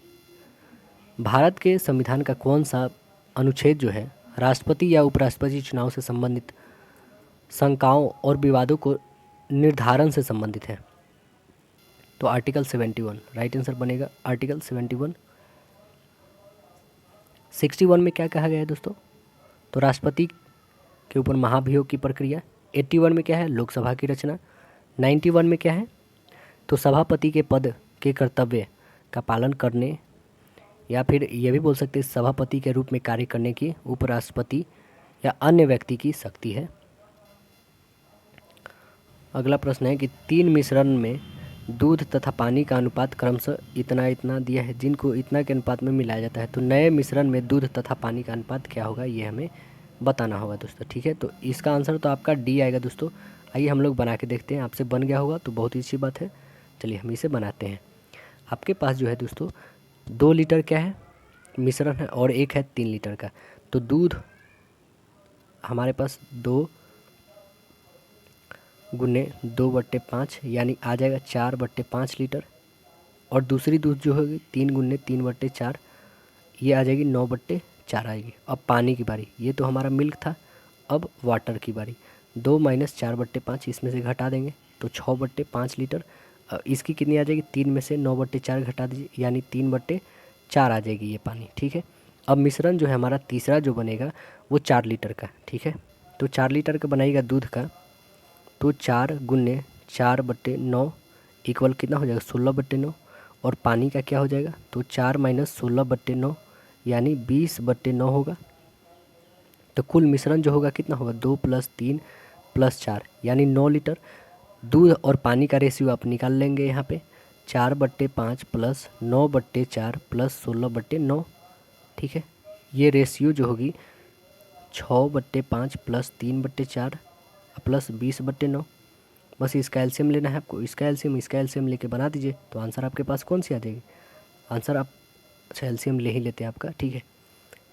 A: भारत के संविधान का कौन सा अनुच्छेद जो है राष्ट्रपति या उपराष्ट्रपति चुनाव से संबंधित शंकाओं और विवादों को निर्धारण से संबंधित है? तो आर्टिकल 71 राइट आंसर बनेगा, आर्टिकल 71। 61 में क्या कहा गया है दोस्तों? तो राष्ट्रपति के ऊपर महाभियोग की प्रक्रिया। 81 में क्या है? लोकसभा की रचना। 91 में क्या है? तो सभापति के पद के कर्तव्य का पालन करने, या फिर ये भी बोल सकते हैं सभापति के रूप में कार्य करने की उपराष्ट्रपति या अन्य व्यक्ति की शक्ति है। अगला प्रश्न है कि 3 मिश्रण में दूध तथा पानी का अनुपात क्रमशः इतना इतना दिया है, जिनको इतना के अनुपात में मिलाया जाता है। तो नए मिश्रण में दूध तथा पानी का अनुपात क्या होगा, ये हमें बताना होगा दोस्तों। ठीक है, तो इसका आंसर तो आपका डी आएगा दोस्तों। आइए हम लोग बना के देखते हैं। आपसे बन गया होगा तो बहुत ही अच्छी बात है। चलिए हम इसे बनाते हैं। आपके पास जो है दोस्तों 2 लीटर क्या है मिश्रण है और एक है 3 लीटर का। तो दूध हमारे पास 2 गुने 2/5 यानी आ जाएगा 4/5 लीटर, और दूसरी दूध जो होगी 3 गुने 3/4, ये आ जाएगी 9/4 आएगी। अब पानी की बारी, ये तो हमारा मिल्क था। अब वाटर की बारी, 2 - 4/5 इसमें से घटा देंगे तो 6/5 लीटर। इसकी कितनी आ जाएगी? 3 में से 9/4 घटा दीजिए यानी 3/4 आ जाएगी ये पानी। ठीक है, अब मिश्रण जो है हमारा तीसरा जो बनेगा वो 4 लीटर का। ठीक है, तो 4 लीटर का बनाएगा दूध का, तो 4 गुने 4/9 इक्वल कितना हो जाएगा? 16/9। और पानी का क्या हो जाएगा? तो 4 - 16/9 यानी 20/9 होगा। तो कुल मिश्रण जो होगा कितना होगा? 2 + 3 + 4 यानी 9 लीटर। दूध और पानी का रेशियो आप निकाल लेंगे यहाँ पे, 4/5 + 9/4 + 16/9। ठीक है, ये रेशियो जो होगी 6/5 + 3/4 + 20/9। बस इसका एलसीएम लेना है आपको। इसका एलसीएम लेके बना दीजिए तो आंसर आपके पास कौन सी आ जाएगी? आंसर आप अच्छा एलसीएम ले ही लेते हैं आपका। ठीक है,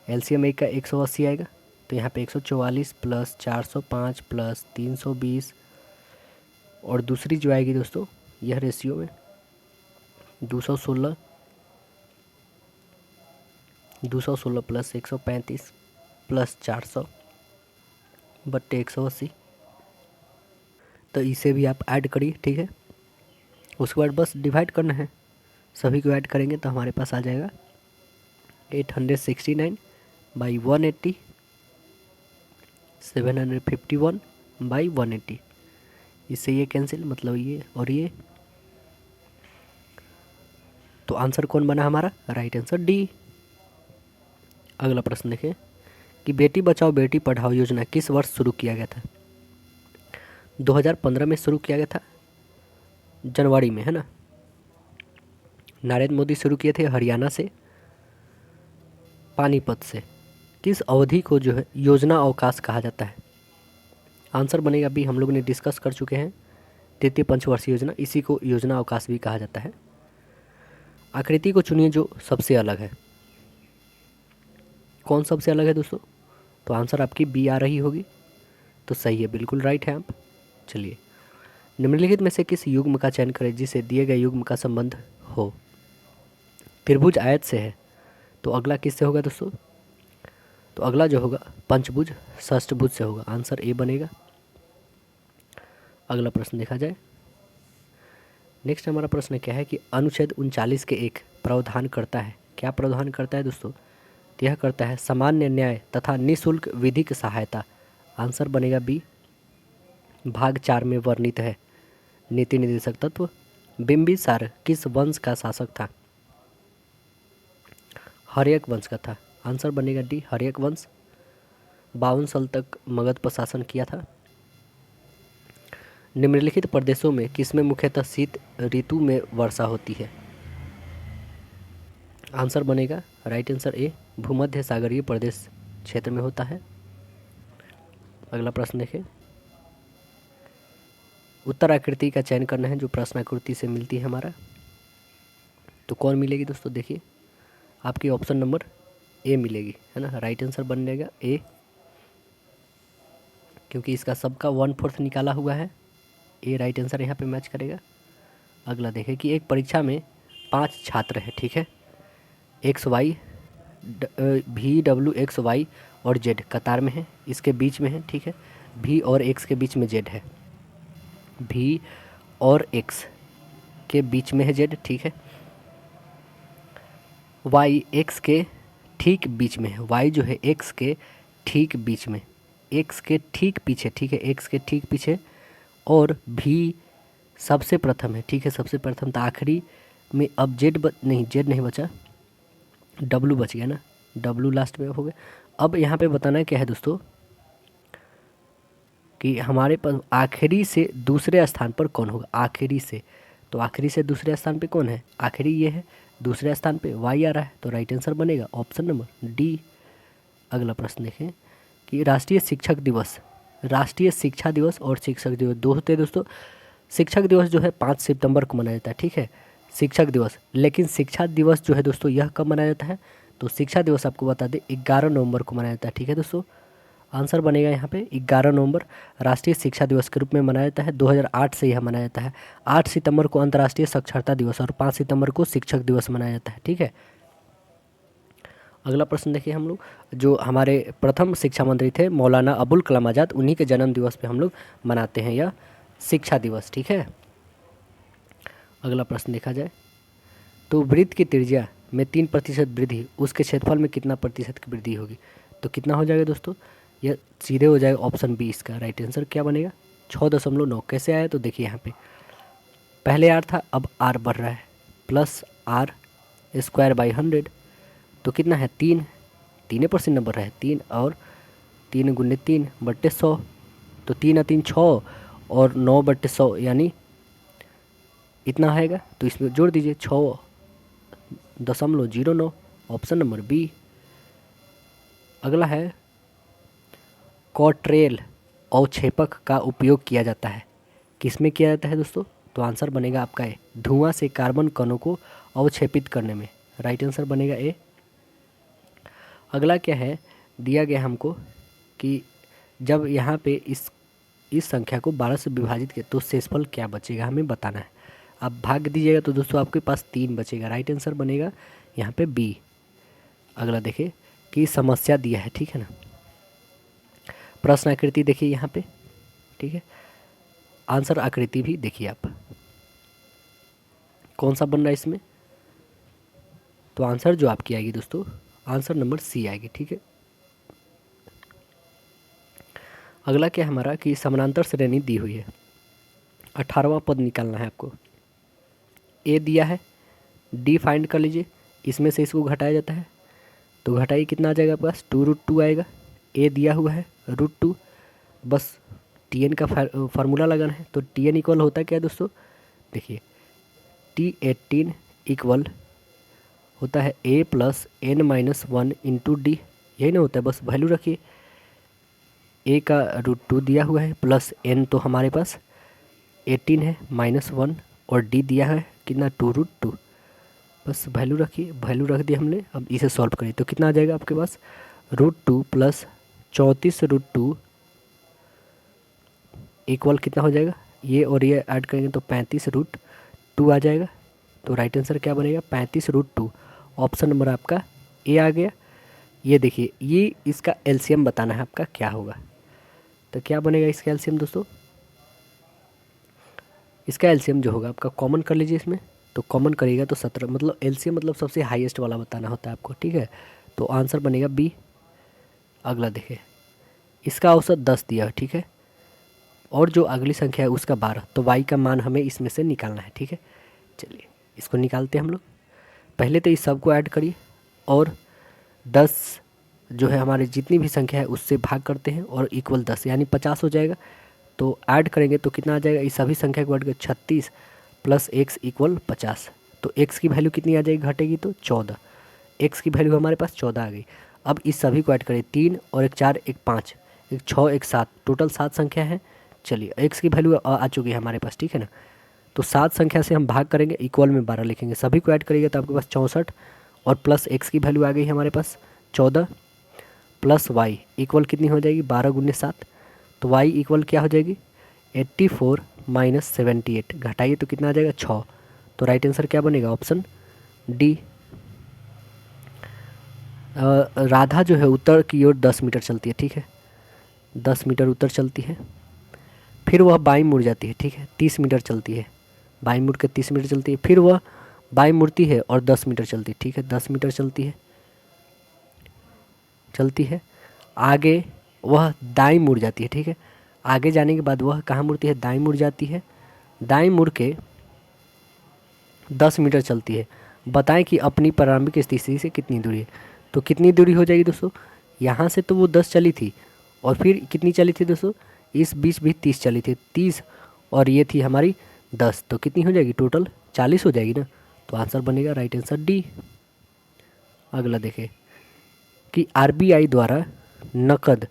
A: एलसीएम एक का 180 आएगा, तो यहाँ पे 144 + 405 + 320, और दूसरी जो आएगी दोस्तों यह रेशियो में 216 + 135 + 400/180। तो इसे भी आप ऐड करिए। ठीक है, उसके बाद बस डिवाइड करना है। सभी को ऐड करेंगे तो हमारे पास आ जाएगा 869/180, 751/180। इससे ये कैंसिल, मतलब ये और ये। तो आंसर कौन बना हमारा? Right answer D. अगला प्रश्न देखें कि बेटी बचाओ बेटी पढ़ाओ योजना किस वर्ष शुरू किया गया था? 2015 में शुरू किया गया था, जनवरी में, है ना। नरेंद्र मोदी शुरू किए थे हरियाणा से, पानीपत से। किस अवधि को जो है योजना अवकाश कहा जाता है? आंसर बनेगा बी, हम लोग ने डिस्कस कर चुके हैं, तृतीय पंचवर्षीय योजना, इसी को योजना अवकाश भी कहा जाता है। आकृति को चुनिए जो सबसे अलग है। कौन सबसे अलग है दोस्तों? तो आंसर आपकी बी आ रही होगी, तो सही है, बिल्कुल राइट है आप। चलिए, निम्नलिखित में से किस युग्म का चयन करें जिसे दिए गए युग्म का संबंध हो? त्रिभुज आयत से है, तो अगला किससे होगा दोस्तों? तो अगला जो होगा पंचभुज षष्ठभुज से होगा। आंसर ए बनेगा। अगला प्रश्न देखा जाए। नेक्स्ट हमारा प्रश्न क्या है कि अनुच्छेद 39 के एक प्रावधान करता है। क्या प्रावधान करता है दोस्तों? तो यह करता है सामान्य न्याय तथा निःशुल्क विधिक सहायता। आंसर बनेगा बी। भाग 4 में वर्णित है। नीति निर्देशक तत्व। बिंबिसार किस वंश का शासक था? हर्यक वंश का था। आंसर बनेगा डी, हर्यक वंश। 52 साल तक मगध पर शासन किया था। निम्नलिखित प्रदेशों में किसमें मुख्यतः शीत ऋतु में वर्षा होती है? आंसर बनेगा राइट आंसर ए, भूमध्य सागरीय प्रदेश क्षेत्र में होता है। अगला प्रश्न देखें। उत्तर आकृति का चयन करना है जो प्रश्न आकृति से मिलती है हमारा। तो कौन मिलेगी दोस्तों? देखिए आपकी ऑप्शन नंबर ए मिलेगी, है ना। राइट आंसर बन जाएगा ए, क्योंकि इसका सबका 1/4 निकाला हुआ है। ए राइट आंसर यहाँ पे मैच करेगा। अगला देखें कि एक परीक्षा में 5 छात्र हैं, ठीक है। एक्स वाई भी डब्ल्यू एक्स वाई और जेड कतार में है, इसके बीच में है, ठीक है। भी और एक्स के बीच में जेड है, भी और एक्स के बीच में है जेड, ठीक है। वाई एक्स के ठीक बीच में है, वाई जो है एक्स के ठीक बीच में, एक्स के ठीक पीछे, ठीक है, एक्स के ठीक पीछे। और भी सबसे प्रथम है, ठीक है, सबसे प्रथम। तो आखिरी में अब जेड नहीं बचा, डब्लू बच गया ना, डब्लू लास्ट में हो गया। अब यहाँ पे बताना क्या है दोस्तों कि हमारे पास आखिरी से दूसरे स्थान पर कौन होगा? आखिरी से, तो आखिरी से दूसरे स्थान पे कौन है? आखिरी ये है, दूसरे स्थान पे वाई आ रहा है, तो राइट आंसर बनेगा ऑप्शन नंबर डी। अगला प्रश्न देखें कि राष्ट्रीय शिक्षा दिवस और शिक्षक दिवस दो होते हैं दोस्तों। शिक्षक दिवस जो है 5 सितंबर को मनाया जाता है, ठीक है, शिक्षक दिवस। लेकिन शिक्षा दिवस जो है दोस्तों यह कब मनाया जाता है? तो शिक्षा दिवस आपको बता दें 11 नवंबर को मनाया जाता है, ठीक है दोस्तों। आंसर बनेगा यहाँ पे 11 नवंबर राष्ट्रीय शिक्षा दिवस के रूप में मनाया जाता है। 2008 से यह मनाया जाता है। 8 सितंबर को अंतर्राष्ट्रीय साक्षरता दिवस और 5 सितंबर को शिक्षक दिवस मनाया जाता है, ठीक है। अगला प्रश्न देखिए हम लोग, जो हमारे प्रथम शिक्षा मंत्री थे मौलाना अबुल कलाम आज़ाद, उन्हीं के जन्म दिवस पे हम लोग मनाते हैं यह शिक्षा दिवस, ठीक है। अगला प्रश्न देखा जाए तो वृत्त की त्रिज्या में 3% वृद्धि, उसके क्षेत्रफल में कितना प्रतिशत की वृद्धि होगी? तो कितना हो जाएगा दोस्तों? यह सीधे हो जाएगा ऑप्शन बी। इसका राइट आंसर क्या बनेगा? 6.9। कैसे आया? तो देखिए यहाँ पे पहले आर था, अब आर बढ़ रहा है, प्लस आर स्क्वायर बाई 100, तो कितना है? 3% नंबर है 3, और 3 गुने 3 बट्टे 100, तो 3 और 3 6, और 9 बट्टे 100 यानी इतना आएगा। तो इसमें जोड़ दीजिए 6.09, ऑप्शन नंबर बी। अगला है कॉट्रेल अवक्षेपक का उपयोग किया जाता है, किसमें किया जाता है दोस्तों? तो आंसर बनेगा आपका ए, धुआं से कार्बन कणों को अवक्षेपित करने में। राइट आंसर बनेगा ए। अगला क्या है, दिया गया हमको कि जब यहाँ पे इस संख्या को 12 से विभाजित किया तो शेषफल क्या बचेगा, हमें बताना है। आप भाग दीजिएगा तो दोस्तों आपके पास 3 बचेगा। राइट आंसर बनेगा यहाँ पे बी। अगला देखिए कि समस्या दिया है, ठीक है ना। प्रश्न आकृति देखिए यहाँ पे, ठीक है। आंसर आकृति भी देखिए आप कौन सा बन रहा है इसमें। तो आंसर जो आपकी आएगी दोस्तों, आंसर नंबर सी आएगी, ठीक है। अगला क्या हमारा कि समानांतर श्रेणी दी हुई है, 18वां पद निकालना है आपको। ए दिया है, डी फाइंड कर लीजिए, इसमें से इसको घटाया जाता है, तो घटाइए कितना आ जाएगा आपके पास? 2√2 आएगा। ए दिया हुआ है √2, बस टी का फार्मूला लगाना है। तो टी इक्वल होता है क्या दोस्तों? देखिए T18 इक्वल होता है A + n-1 इंटू डी, यही ना होता है, बस वैल्यू रखिए। A का √2 दिया हुआ है, प्लस n तो हमारे पास 18 है, -1, और d दिया है कितना? 2√2, बस वैल्यू रखिए, वैल्यू रख दिया हमने। अब इसे सॉल्व करिए तो कितना आ जाएगा आपके पास? √2 + 34√2 इक्वल कितना हो जाएगा? ये और ये ऐड करेंगे तो 35√2 आ जाएगा। तो राइट आंसर क्या बनेगा? 35√2। ऑप्शन नंबर आपका ए आ गया। ये देखिए, ये इसका एलसीएम बताना है आपका क्या होगा। तो क्या बनेगा इसका एलसीएम दोस्तों? इसका एलसीएम जो होगा आपका कॉमन कर लीजिए इसमें, तो कॉमन करिएगा तो 17, मतलब एलसीएम मतलब सबसे हाईएस्ट वाला बताना होता है आपको, ठीक है। तो आंसर बनेगा बी। अगला देखिए, इसका औसत 10 दिया है, ठीक है, और जो अगली संख्या है उसका 12, तो y का मान हमें इसमें से निकालना है, ठीक है। चलिए इसको निकालते हैं हम लोग। पहले तो इस सबको ऐड करिए और 10 जो है हमारी जितनी भी संख्या है उससे भाग करते हैं और इक्वल 10 यानी 50 हो जाएगा। तो ऐड करेंगे तो कितना आ जाएगा, इस सभी संख्या को ऐड कर 36 प्लस x इक्वल 50। तो x की वैल्यू कितनी आ जाएगी, घटेगी तो 14। x की वैल्यू हमारे पास 14 आ गई। अब इस सभी को ऐड करें, 3 और 1 4 1 5 1 6 1 7, टोटल 7 संख्या है। चलिए x की वैल्यू आ चुकी है हमारे पास, ठीक है ना। तो 7 संख्या से हम भाग करेंगे, इक्वल में 12 लिखेंगे, सभी को ऐड करेंगे तो आपके पास 64 और प्लस x की वैल्यू आ गई हमारे पास 14 प्लस y इक्वल कितनी हो जाएगी, 12 गुने 7। तो y इक्वल क्या हो जाएगी, 84 माइनस 78, घटाइए तो कितना आ जाएगा 6। तो राइट आंसर क्या बनेगा, ऑप्शन डी। राधा जो है उत्तर की ओर 10 मीटर चलती है, ठीक है, 10 मीटर उत्तर चलती है, फिर वह बाईं मुड़ जाती है, ठीक है, 30 मीटर चलती है, बाईं मुड़ के 30 मीटर चलती है, फिर वह बाईं मुड़ती है और 10 मीटर चलती है, ठीक है, 10 मीटर चलती है। आगे वह दाईं मुड़ जाती है, ठीक है, आगे जाने के बाद वह कहाँ मुड़ती है, दाईं मुड़ जाती है, दाईं मुड़ के 10 मीटर चलती है। बताएं कि अपनी प्रारंभिक स्थिति से कितनी दूरी है। तो कितनी दूरी हो जाएगी दोस्तों, यहाँ से तो वो 10 चली थी और फिर कितनी चली थी दोस्तों, इस बीच भी 30 चली थी, 30 और ये थी हमारी 10, तो कितनी हो जाएगी, टोटल 40 हो जाएगी ना। तो आंसर बनेगा राइट आंसर डी। अगला देखें कि आरबीआई द्वारा नकद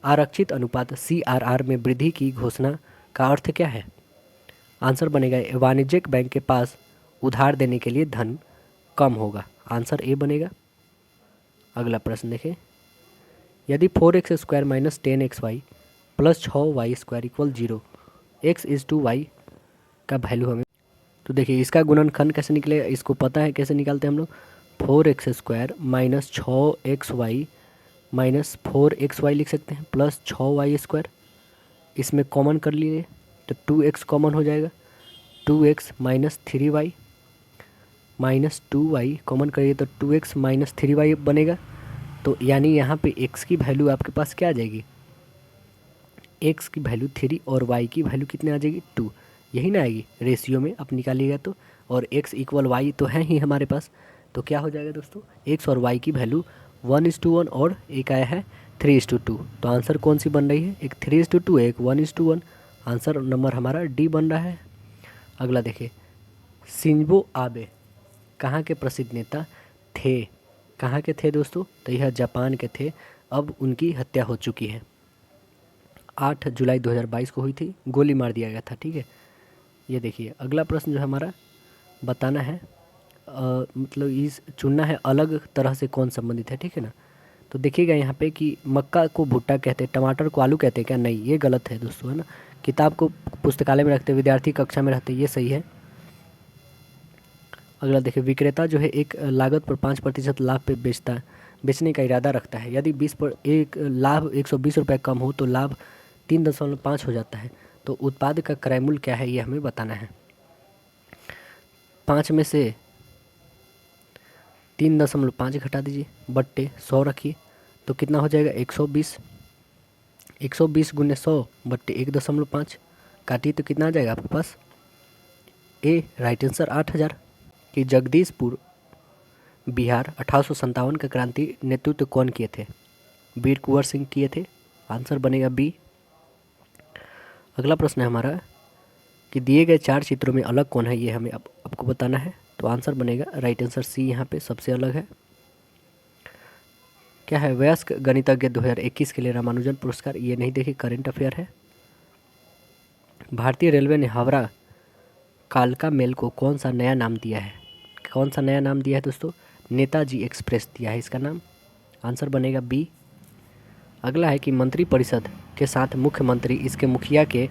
A: आरक्षित अनुपात CRR में वृद्धि की घोषणा का अर्थ क्या है। आंसर बनेगा वाणिज्यिक बैंक के पास उधार देने के लिए धन कम होगा, आंसर ए बनेगा। अगला प्रश्न देखें, यदि 4x² minus 10xy plus 6y² equal 0, x is to y का वैल्यू हमें, तो देखिए इसका गुणनखंड कैसे निकलेगा, इसको पता है कैसे निकालते हैं हम लोग। 4x² minus 6xy minus 4xy लिख सकते हैं प्लस 6y², इसमें कॉमन कर लिए तो 2x कॉमन हो जाएगा, 2x minus 3y minus 2y common करिए तो 2x माइनस 3y बनेगा। तो यानी यहाँ पे x की वैल्यू आपके पास क्या आ जाएगी, x की वैल्यू 3 और y की वैल्यू कितने आ जाएगी 2, यही ना आएगी रेशियो में आप निकालिएगा तो, और x इक्वल y तो है ही हमारे पास। तो क्या हो जाएगा दोस्तों, x और y की वैल्यू 1:1 और एक आया है 3:2। तो आंसर कौन सी बन रही है, एक 3:2 एक 1:1, आंसर नंबर हमारा डी बन रहा है। अगला देखिए, शिंजो आबे कहाँ के प्रसिद्ध नेता थे, कहाँ के थे दोस्तों, तो यह जापान के थे। अब उनकी हत्या हो चुकी है, 8 जुलाई 2022 को हुई थी, गोली मार दिया गया था, ठीक है। ये देखिए अगला प्रश्न जो हमारा बताना है, मतलब इस चुनना है अलग तरह से कौन संबंधित है, ठीक है ना। तो देखिएगा यहाँ पे कि मक्का को भुट्टा कहते हैं, टमाटर को आलू कहते हैं क्या, नहीं ये गलत है दोस्तों, है ना। किताब को पुस्तकालय में रखते, विद्यार्थी कक्षा में रहते, ये सही है। अगला देखिए, विक्रेता जो है एक लागत पर 5% लाभ पे बेचने का इरादा रखता है। यदि 20 पर एक लाभ 120 रुपये कम हो तो लाभ 3.5 हो जाता है। तो उत्पाद का क्रय मूल्य क्या है ये हमें बताना है। 5 में से 3.5 घटा दीजिए, बट्टे 100 रखिए, तो कितना हो जाएगा 120। 120 गुने 100 बट्टे 1.5 काटिए तो कितना आ जाएगा आपके पास, ए राइट आंसर 8000। कि जगदीशपुर बिहार 1857 का क्रांति नेतृत्व कौन किए थे, वीर कुंवर सिंह किए थे, आंसर बनेगा बी। अगला प्रश्न है हमारा कि दिए गए 4 चित्रों में अलग कौन है, ये हमें आपको बताना है। तो आंसर बनेगा राइट आंसर सी, यहाँ पे सबसे अलग है। क्या है, वयस्क गणितज्ञ 2021 के लिए रामानुजन पुरस्कार, ये नहीं देखिए करेंट अफेयर है। भारतीय रेलवे ने हावड़ा कालका मेल को कौन सा नया नाम दिया है, कौन सा नया नाम दिया है दोस्तों, नेताजी एक्सप्रेस दिया है इसका नाम, आंसर बनेगा बी। अगला है कि मंत्रिपरिषद के साथ मुख्यमंत्री इसके मुखिया के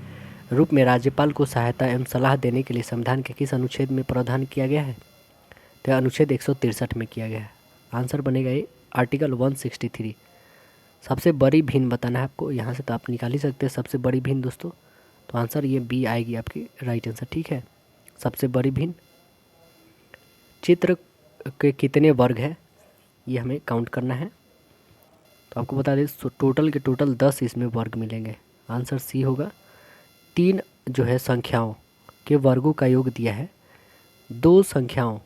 A: रूप में राज्यपाल को सहायता एवं सलाह देने के लिए संविधान के किस अनुच्छेद में प्रावधान किया गया है, तो अनुच्छेद 163 में किया गया है, आंसर बनेगा ये आर्टिकल 163। सबसे बड़ी भिन्न बताना है आपको, यहाँ से तो आप निकाल ही सकते हैं सबसे बड़ी भिन्न दोस्तों, तो आंसर ये बी आएगी आपकी राइट आंसर, ठीक है। सबसे बड़ी भिन्न, चित्र के कितने वर्ग है, ये हमें काउंट करना है। तो आपको बता दें टोटल के टोटल 10 इसमें वर्ग मिलेंगे। आंसर सी होगा। 3 जो है संख्याओं के वर्गों का योग दिया है, 2 संख्याओं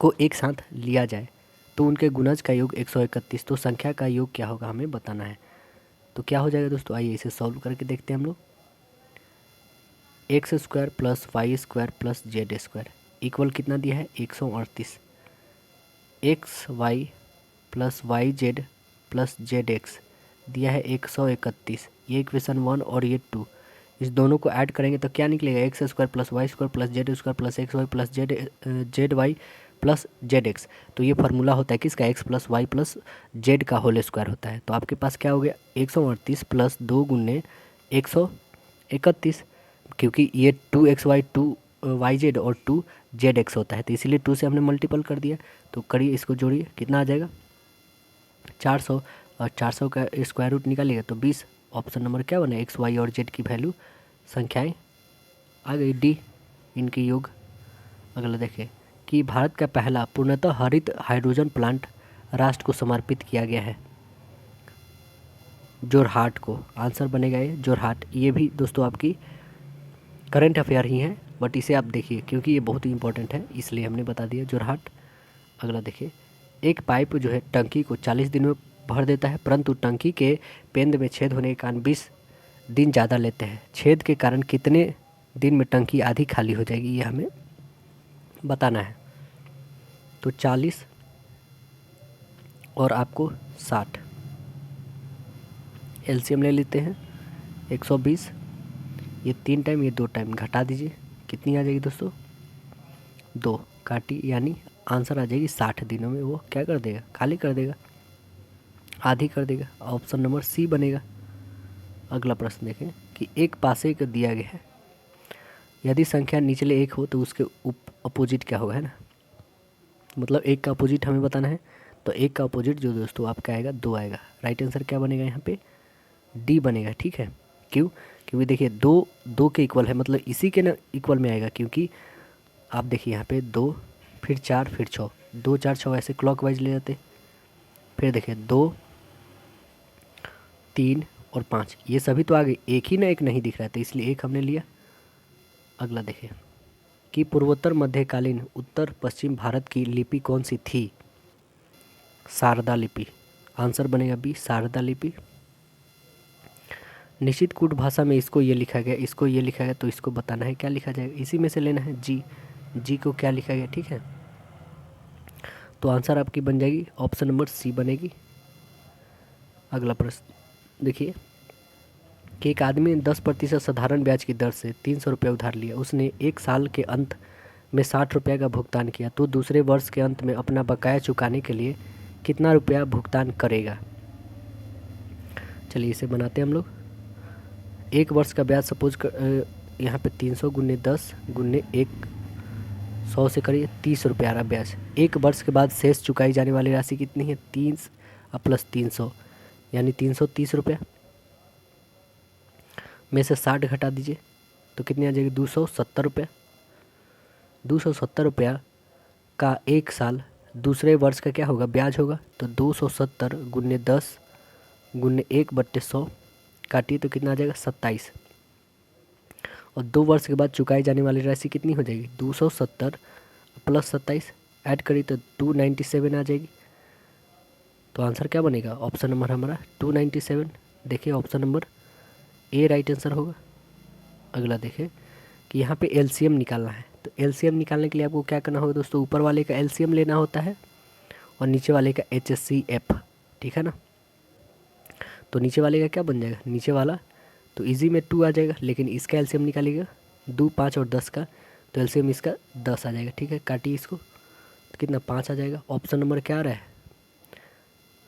A: को एक साथ लिया जाए तो उनके गुणज का योग 131। तो संख्या का योग क्या होगा हमें बताना है। तो क्या हो जाएगा दोस्तों, आइए इसे सॉल्व करके देखते हैं हम लोग। X square plus y square plus z square equal कितना दिया है 138। X y plus y z plus z x दिया है 131। ये इक्वेशन 1 और ये 2, इस दोनों को ऐड करेंगे तो क्या निकलेगा, x square plus y square plus z square plus x y plus z y plus z x. तो ये फार्मूला होता है किसका, x plus y plus z का होल स्क्वायर होता है। तो आपके पास क्या हो गया 138 प्लस 2 गुने 131, क्योंकि ये 2xy 2yz और 2zx होता है तो इसीलिए 2 से हमने मल्टीपल कर दिया। तो करिए इसको जोड़िए, कितना आ जाएगा 400, और 400 का स्क्वायर रूट निकालिएगा तो 20। ऑप्शन नंबर क्या बना, एक्स वाई और जेड की वैल्यू संख्याएं आ गई डी, इनके योग। अगला देखिए कि भारत का पहला पूर्णतः हरित हाइड्रोजन प्लांट राष्ट्र को समर्पित किया गया है, जोरहाट को। आंसर बनेगा ये जोरहाट। ये भी दोस्तों आपकी करंट अफेयर ही है, बट इसे आप देखिए क्योंकि ये बहुत ही इंपॉर्टेंट है इसलिए हमने बता दिया जोरहाट। अगला देखिए, एक पाइप जो है टंकी को 40 दिन में भर देता है, परंतु टंकी के पेंद में छेद होने के कारण 20 दिन ज़्यादा लेते हैं। छेद के कारण कितने दिन में टंकी आधी खाली हो जाएगी, ये हमें बताना है। तो 40 और आपको 60 एलसीएम ले लेते हैं, 120, ये 3 टाइम ये 2 टाइम घटा दीजिए, कितनी आ जाएगी दोस्तों 2 काटी, यानी आंसर आ जाएगी 60 दिनों में वो क्या कर देगा, खाली कर देगा, आधी कर देगा। ऑप्शन नंबर सी बनेगा। अगला प्रश्न देखें कि एक पासे को दिया गया है, यदि संख्या निचले 1 हो तो उसके अपोजिट क्या होगा, है ना, मतलब 1 का अपोजिट हमें बताना है। तो 1 का अपोजिट जो दोस्तों आपका आएगा 2 आएगा। राइट आंसर क्या बनेगा यहाँ पे, डी बनेगा। ठीक है, क्यों, क्योंकि देखिए 2 के इक्वल है, मतलब इसी के ना इक्वल में आएगा, क्योंकि आप देखिए यहाँ पे 2 फिर 4 फिर 6, 2 4 6 ऐसे क्लॉकवाइज ले जाते। फिर देखिए 2 3 और 5, ये सभी तो आगे, एक ही ना एक नहीं दिख रहा था इसलिए एक हमने लिया। अगला देखिए कि पूर्वोत्तर मध्यकालीन उत्तर पश्चिम भारत की लिपि कौन सी थी, शारदा लिपि। आंसर बनेगा बी, शारदा लिपि। निश्चित कूट भाषा में इसको ये लिखा गया, इसको ये लिखा गया, तो इसको बताना है क्या लिखा जाएगा, इसी में से लेना है जी, जी को क्या लिखा गया। ठीक है, तो आंसर आपकी बन जाएगी ऑप्शन नंबर सी बनेगी। अगला प्रश्न देखिए कि एक आदमी ने 10% साधारण ब्याज की दर से 300 रुपये उधार लिया, उसने 1 साल के अंत में 60 रुपये का भुगतान किया, तो दूसरे वर्ष के अंत में अपना बकाया चुकाने के लिए कितना रुपया भुगतान करेगा। चलिए इसे बनाते हैं हम लोग। 1 वर्ष का ब्याज सपोज यहाँ पे 300 गुने 10 गुने 100 से करिए 30 रुपये आ रहा ब्याज। 1 वर्ष के बाद शेष चुकाई जाने वाली राशि कितनी है, 30 प्लस 300 यानी 330 रुपये में से 60 घटा दीजिए तो कितनी आ जाएगी 270 रुपये। 270 रुपया का 1 साल दूसरे वर्ष का क्या होगा, ब्याज होगा। तो 270 गुने 10 गुने 1/100 काटिए तो कितना आ जाएगा 27। और 2 वर्ष के बाद चुकाई जाने वाली राशि कितनी हो जाएगी, 270 प्लस 27 ऐड करिए तो 297 आ जाएगी। तो आंसर क्या बनेगा, ऑप्शन नंबर हमारा 297। देखिए option number A right answer होगा। अगला देखें कि यहाँ पे एलसीएम निकालना है, तो एलसीएम निकालने के लिए आपको क्या करना होगा दोस्तों, ऊपर वाले का एलसीएम लेना होता है और नीचे वाले का HCF। ठीक है ना, तो नीचे वाले का क्या बन जाएगा, नीचे वाला तो इजी में 2 आ जाएगा, लेकिन इसका एलसीएम निकालिएगा 2 5 और 10 का, तो एलसीएम इसका 10 आ जाएगा। ठीक है, काटिए इसको तो कितना 5 आ जाएगा। ऑप्शन नंबर क्या आ रहा है,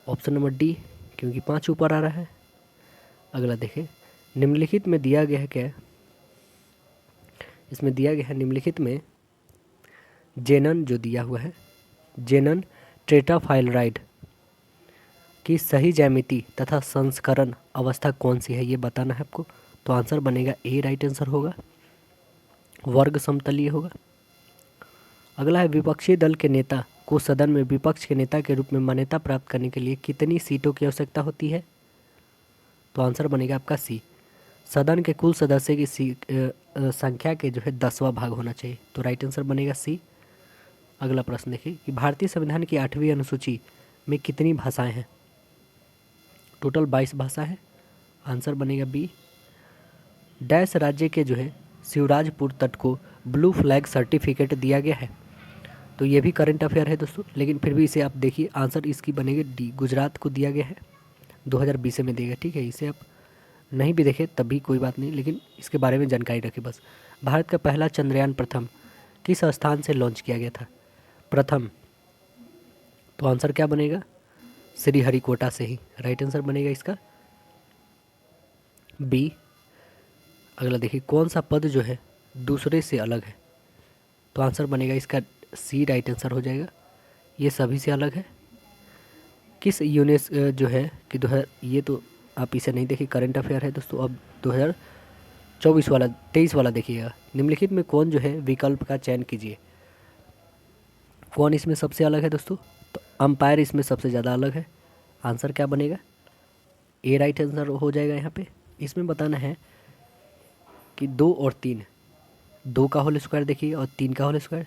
A: ऑप्शन नंबर डी, क्योंकि 5 ऊपर आ रहा है। अगला देखें निम्नलिखित में दिया गया है क्या, इसमें दिया गया है निम्नलिखित में जेनन जो दिया हुआ है, जेनन टेट्राफाइलराइड की सही ज्यामिति तथा संस्करण अवस्था कौन सी है, ये बताना है आपको। तो आंसर बनेगा ए राइट आंसर होगा, वर्ग समतलीय होगा। अगला है विपक्षी दल के नेता को सदन में विपक्ष के नेता के रूप में मान्यता प्राप्त करने के लिए कितनी सीटों की आवश्यकता होती है? तो आंसर बनेगा आपका सी। सदन के कुल सदस्य की संख्या के जो है 10वां भाग होना चाहिए। तो राइट आंसर बनेगा सी। अगला प्रश्न देखिए कि भारतीय संविधान की 8वीं अनुसूची में कितनी भाषाएं हैं? टोटल 22 भाषा है। आंसर बनेगा बी। डैश राज्य के जो है शिवराजपुर तट को ब्लू फ्लैग सर्टिफिकेट दिया गया है। तो ये भी करंट अफेयर है दोस्तों, लेकिन फिर भी इसे आप देखिए, आंसर इसकी बनेगी डी। गुजरात को दिया गया है, 2020 में देगा। ठीक है, इसे आप नहीं भी देखें तब भी कोई बात नहीं, लेकिन इसके बारे में जानकारी रखें बस। भारत का पहला चंद्रयान प्रथम किस स्थान से लॉन्च किया गया था? प्रथम, तो आंसर क्या बनेगा? श्रीहरिकोटा से ही। राइट आंसर बनेगा इसका बी। अगला देखिए, कौन सा पद जो है दूसरे से अलग है? तो आंसर बनेगा इसका सी। राइट आंसर हो जाएगा। ये सभी से अलग है। किस यूनेस जो है कि ये तो आप इसे नहीं देखिए, करंट अफेयर है दोस्तों। अब 23 वाला देखिएगा। निम्नलिखित में कौन जो है विकल्प का चयन कीजिए। कौन इसमें सबसे अलग है दोस्तों? तो अंपायर इसमें सबसे ज़्यादा अलग है। आंसर क्या बनेगा? ए राइट आंसर हो जाएगा। यहाँ पे इसमें बताना है कि 2 और 3, 2 का होल स्क्वायर देखिए और 3 का होल स्क्वायर,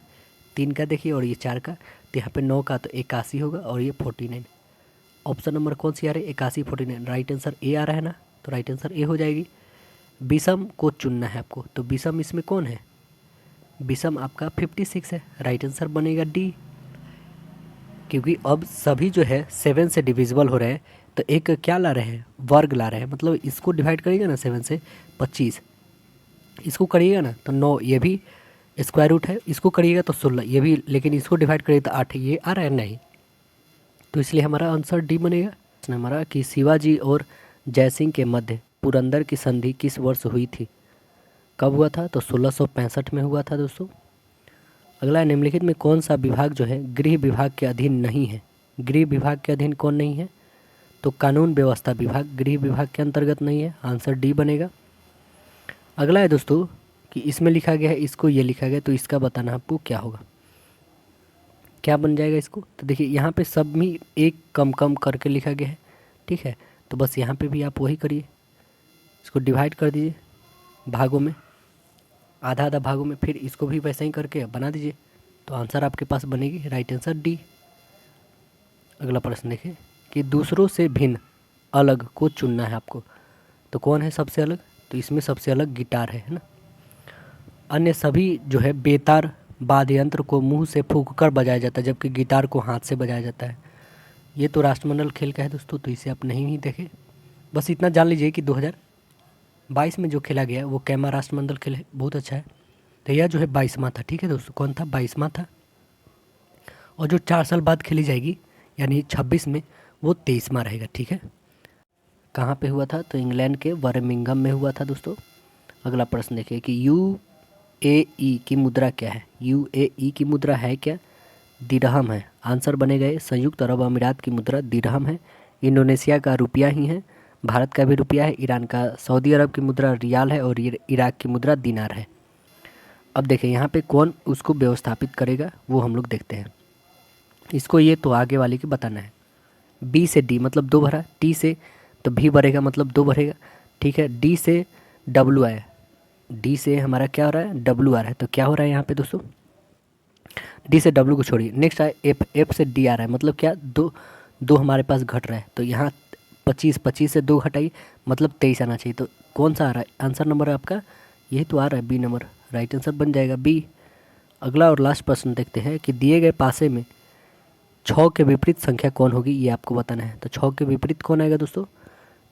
A: 3 का देखिए और ये 4 का, तो यहाँ पे 9 का तो 81 होगा और ये 49। ऑप्शन नंबर कौन सी आ रही है? 81, 49। राइट आंसर ए आ रहा है ना, तो राइट आंसर ए हो जाएगी। विषम को चुनना है आपको, तो विषम इसमें कौन है? विषम आपका 56 है। राइट आंसर बनेगा डी। क्योंकि अब सभी जो है 7 से डिविजिबल हो रहे हैं, तो एक क्या ला रहे हैं? वर्ग ला रहे हैं। मतलब इसको डिवाइड करिएगा ना 7 से 25, इसको करिएगा ना तो 9, ये भी स्क्वायर रूट है, इसको करिएगा तो 16, ये भी, लेकिन इसको डिवाइड करिएगा तो 8, ये आ रहा है नहीं। तो इसलिए हमारा आंसर डी बनेगा। हमारा कि शिवाजी और जयसिंह के मध्य पुरंदर की संधि किस वर्ष हुई थी? कब हुआ था? तो 1665 में हुआ था दोस्तों। अगला, निम्नलिखित में कौन सा विभाग जो है गृह विभाग के अधीन नहीं है? गृह विभाग के अधीन कौन नहीं है? तो कानून व्यवस्था विभाग गृह विभाग के अंतर्गत नहीं है। आंसर डी बनेगा। अगला है दोस्तों कि इसमें लिखा गया है, इसको ये लिखा गया, तो इसका बताना आपको क्या होगा, क्या बन जाएगा इसको? तो देखिए यहाँ पे सब में एक कम कम करके लिखा गया है। ठीक है, तो बस यहाँ पे भी आप वही करिए, इसको डिवाइड कर दीजिए भागों में, आधा आधा भागों में, फिर इसको भी वैसे ही करके बना दीजिए, तो आंसर आपके पास बनेगी राइट आंसर डी। अगला प्रश्न देखिए कि दूसरों से भिन्न अलग को चुनना है आपको, तो कौन है सबसे अलग? तो इसमें सबसे अलग गिटार है ना। अन्य सभी जो है बेतार वाद्य यंत्र को मुंह से फूंककर बजाया जाता है, जबकि गिटार को हाथ से बजाया जाता है। ये तो राष्ट्रमंडल खेल का है दोस्तों, तो इसे आप नहीं ही देखें। बस इतना जान लीजिए कि 2022 में जो खेला गया वो कैमा राष्ट्रमंडल खेल है, बहुत अच्छा है। तो यह जो है 22वां था। ठीक है दोस्तों, कौन था? 22वां था। और जो 4 साल बाद खेली जाएगी यानी 26 में, वो 23वां रहेगा। ठीक है, कहाँ पे हुआ था? तो इंग्लैंड के बर्मिंघम में हुआ था दोस्तों। अगला प्रश्न देखिए कि UAE की मुद्रा क्या है? UAE की मुद्रा है क्या? दिरहम है। आंसर बनेगा ये। संयुक्त अरब अमीरात की मुद्रा दिरहम है। इंडोनेशिया का रुपया ही है। भारत का भी रुपया है। ईरान का, सऊदी अरब की मुद्रा रियाल है और इराक की मुद्रा दिनार है। अब देखें यहाँ पे कौन उसको व्यवस्थापित करेगा, वो हम लोग देखते हैं। इसको ये तो आगे वाले की बताना है। बी से डी मतलब 2 भरा, टी से तो भी भरेगा मतलब 2 भरेगा। ठीक है, डी से डब्ल्यू आया, डी से हमारा क्या हो रहा है? डब्ल्यू आ रहा है। तो क्या हो रहा है यहाँ पे दोस्तों? डी से डब्ल्यू को छोड़िए, नेक्स्ट आए एफ, एफ से डी आ रहा है, मतलब क्या? 2 हमारे पास घट रहा है। तो यहाँ 25 से 2 घटाइए मतलब 23 आना चाहिए। तो कौन सा आ रहा है? आंसर नंबर आपका यही तो आ रहा है, बी नंबर। राइट आंसर बन जाएगा बी। अगला और लास्ट प्रश्न देखते हैं कि दिए गए पासे में 6 के विपरीत संख्या कौन होगी, ये आपको बताना है। तो 6 के विपरीत कौन आएगा दोस्तों?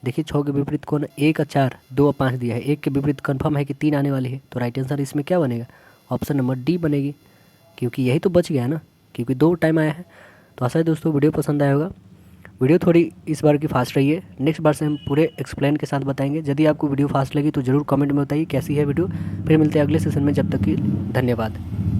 A: देखिए 6 के विपरीत कौन है? 1 और 4, 2 और 5 दिया है। 1 के विपरीत कंफर्म है कि 3 आने वाली है। तो राइट आंसर इसमें क्या बनेगा? ऑप्शन नंबर डी बनेगी, क्योंकि यही तो बच गया है ना, क्योंकि 2 टाइम आया है। तो आशा है दोस्तों वीडियो पसंद आया होगा। वीडियो थोड़ी इस बार की फास्ट रही है, नेक्स्ट बार से हम पूरे एक्सप्लेन के साथ बताएंगे। यदि आपको वीडियो फास्ट लगी तो ज़रूर कमेंट में बताइए कैसी है वीडियो। फिर मिलते हैं अगले सेशन में, जब तक कि धन्यवाद।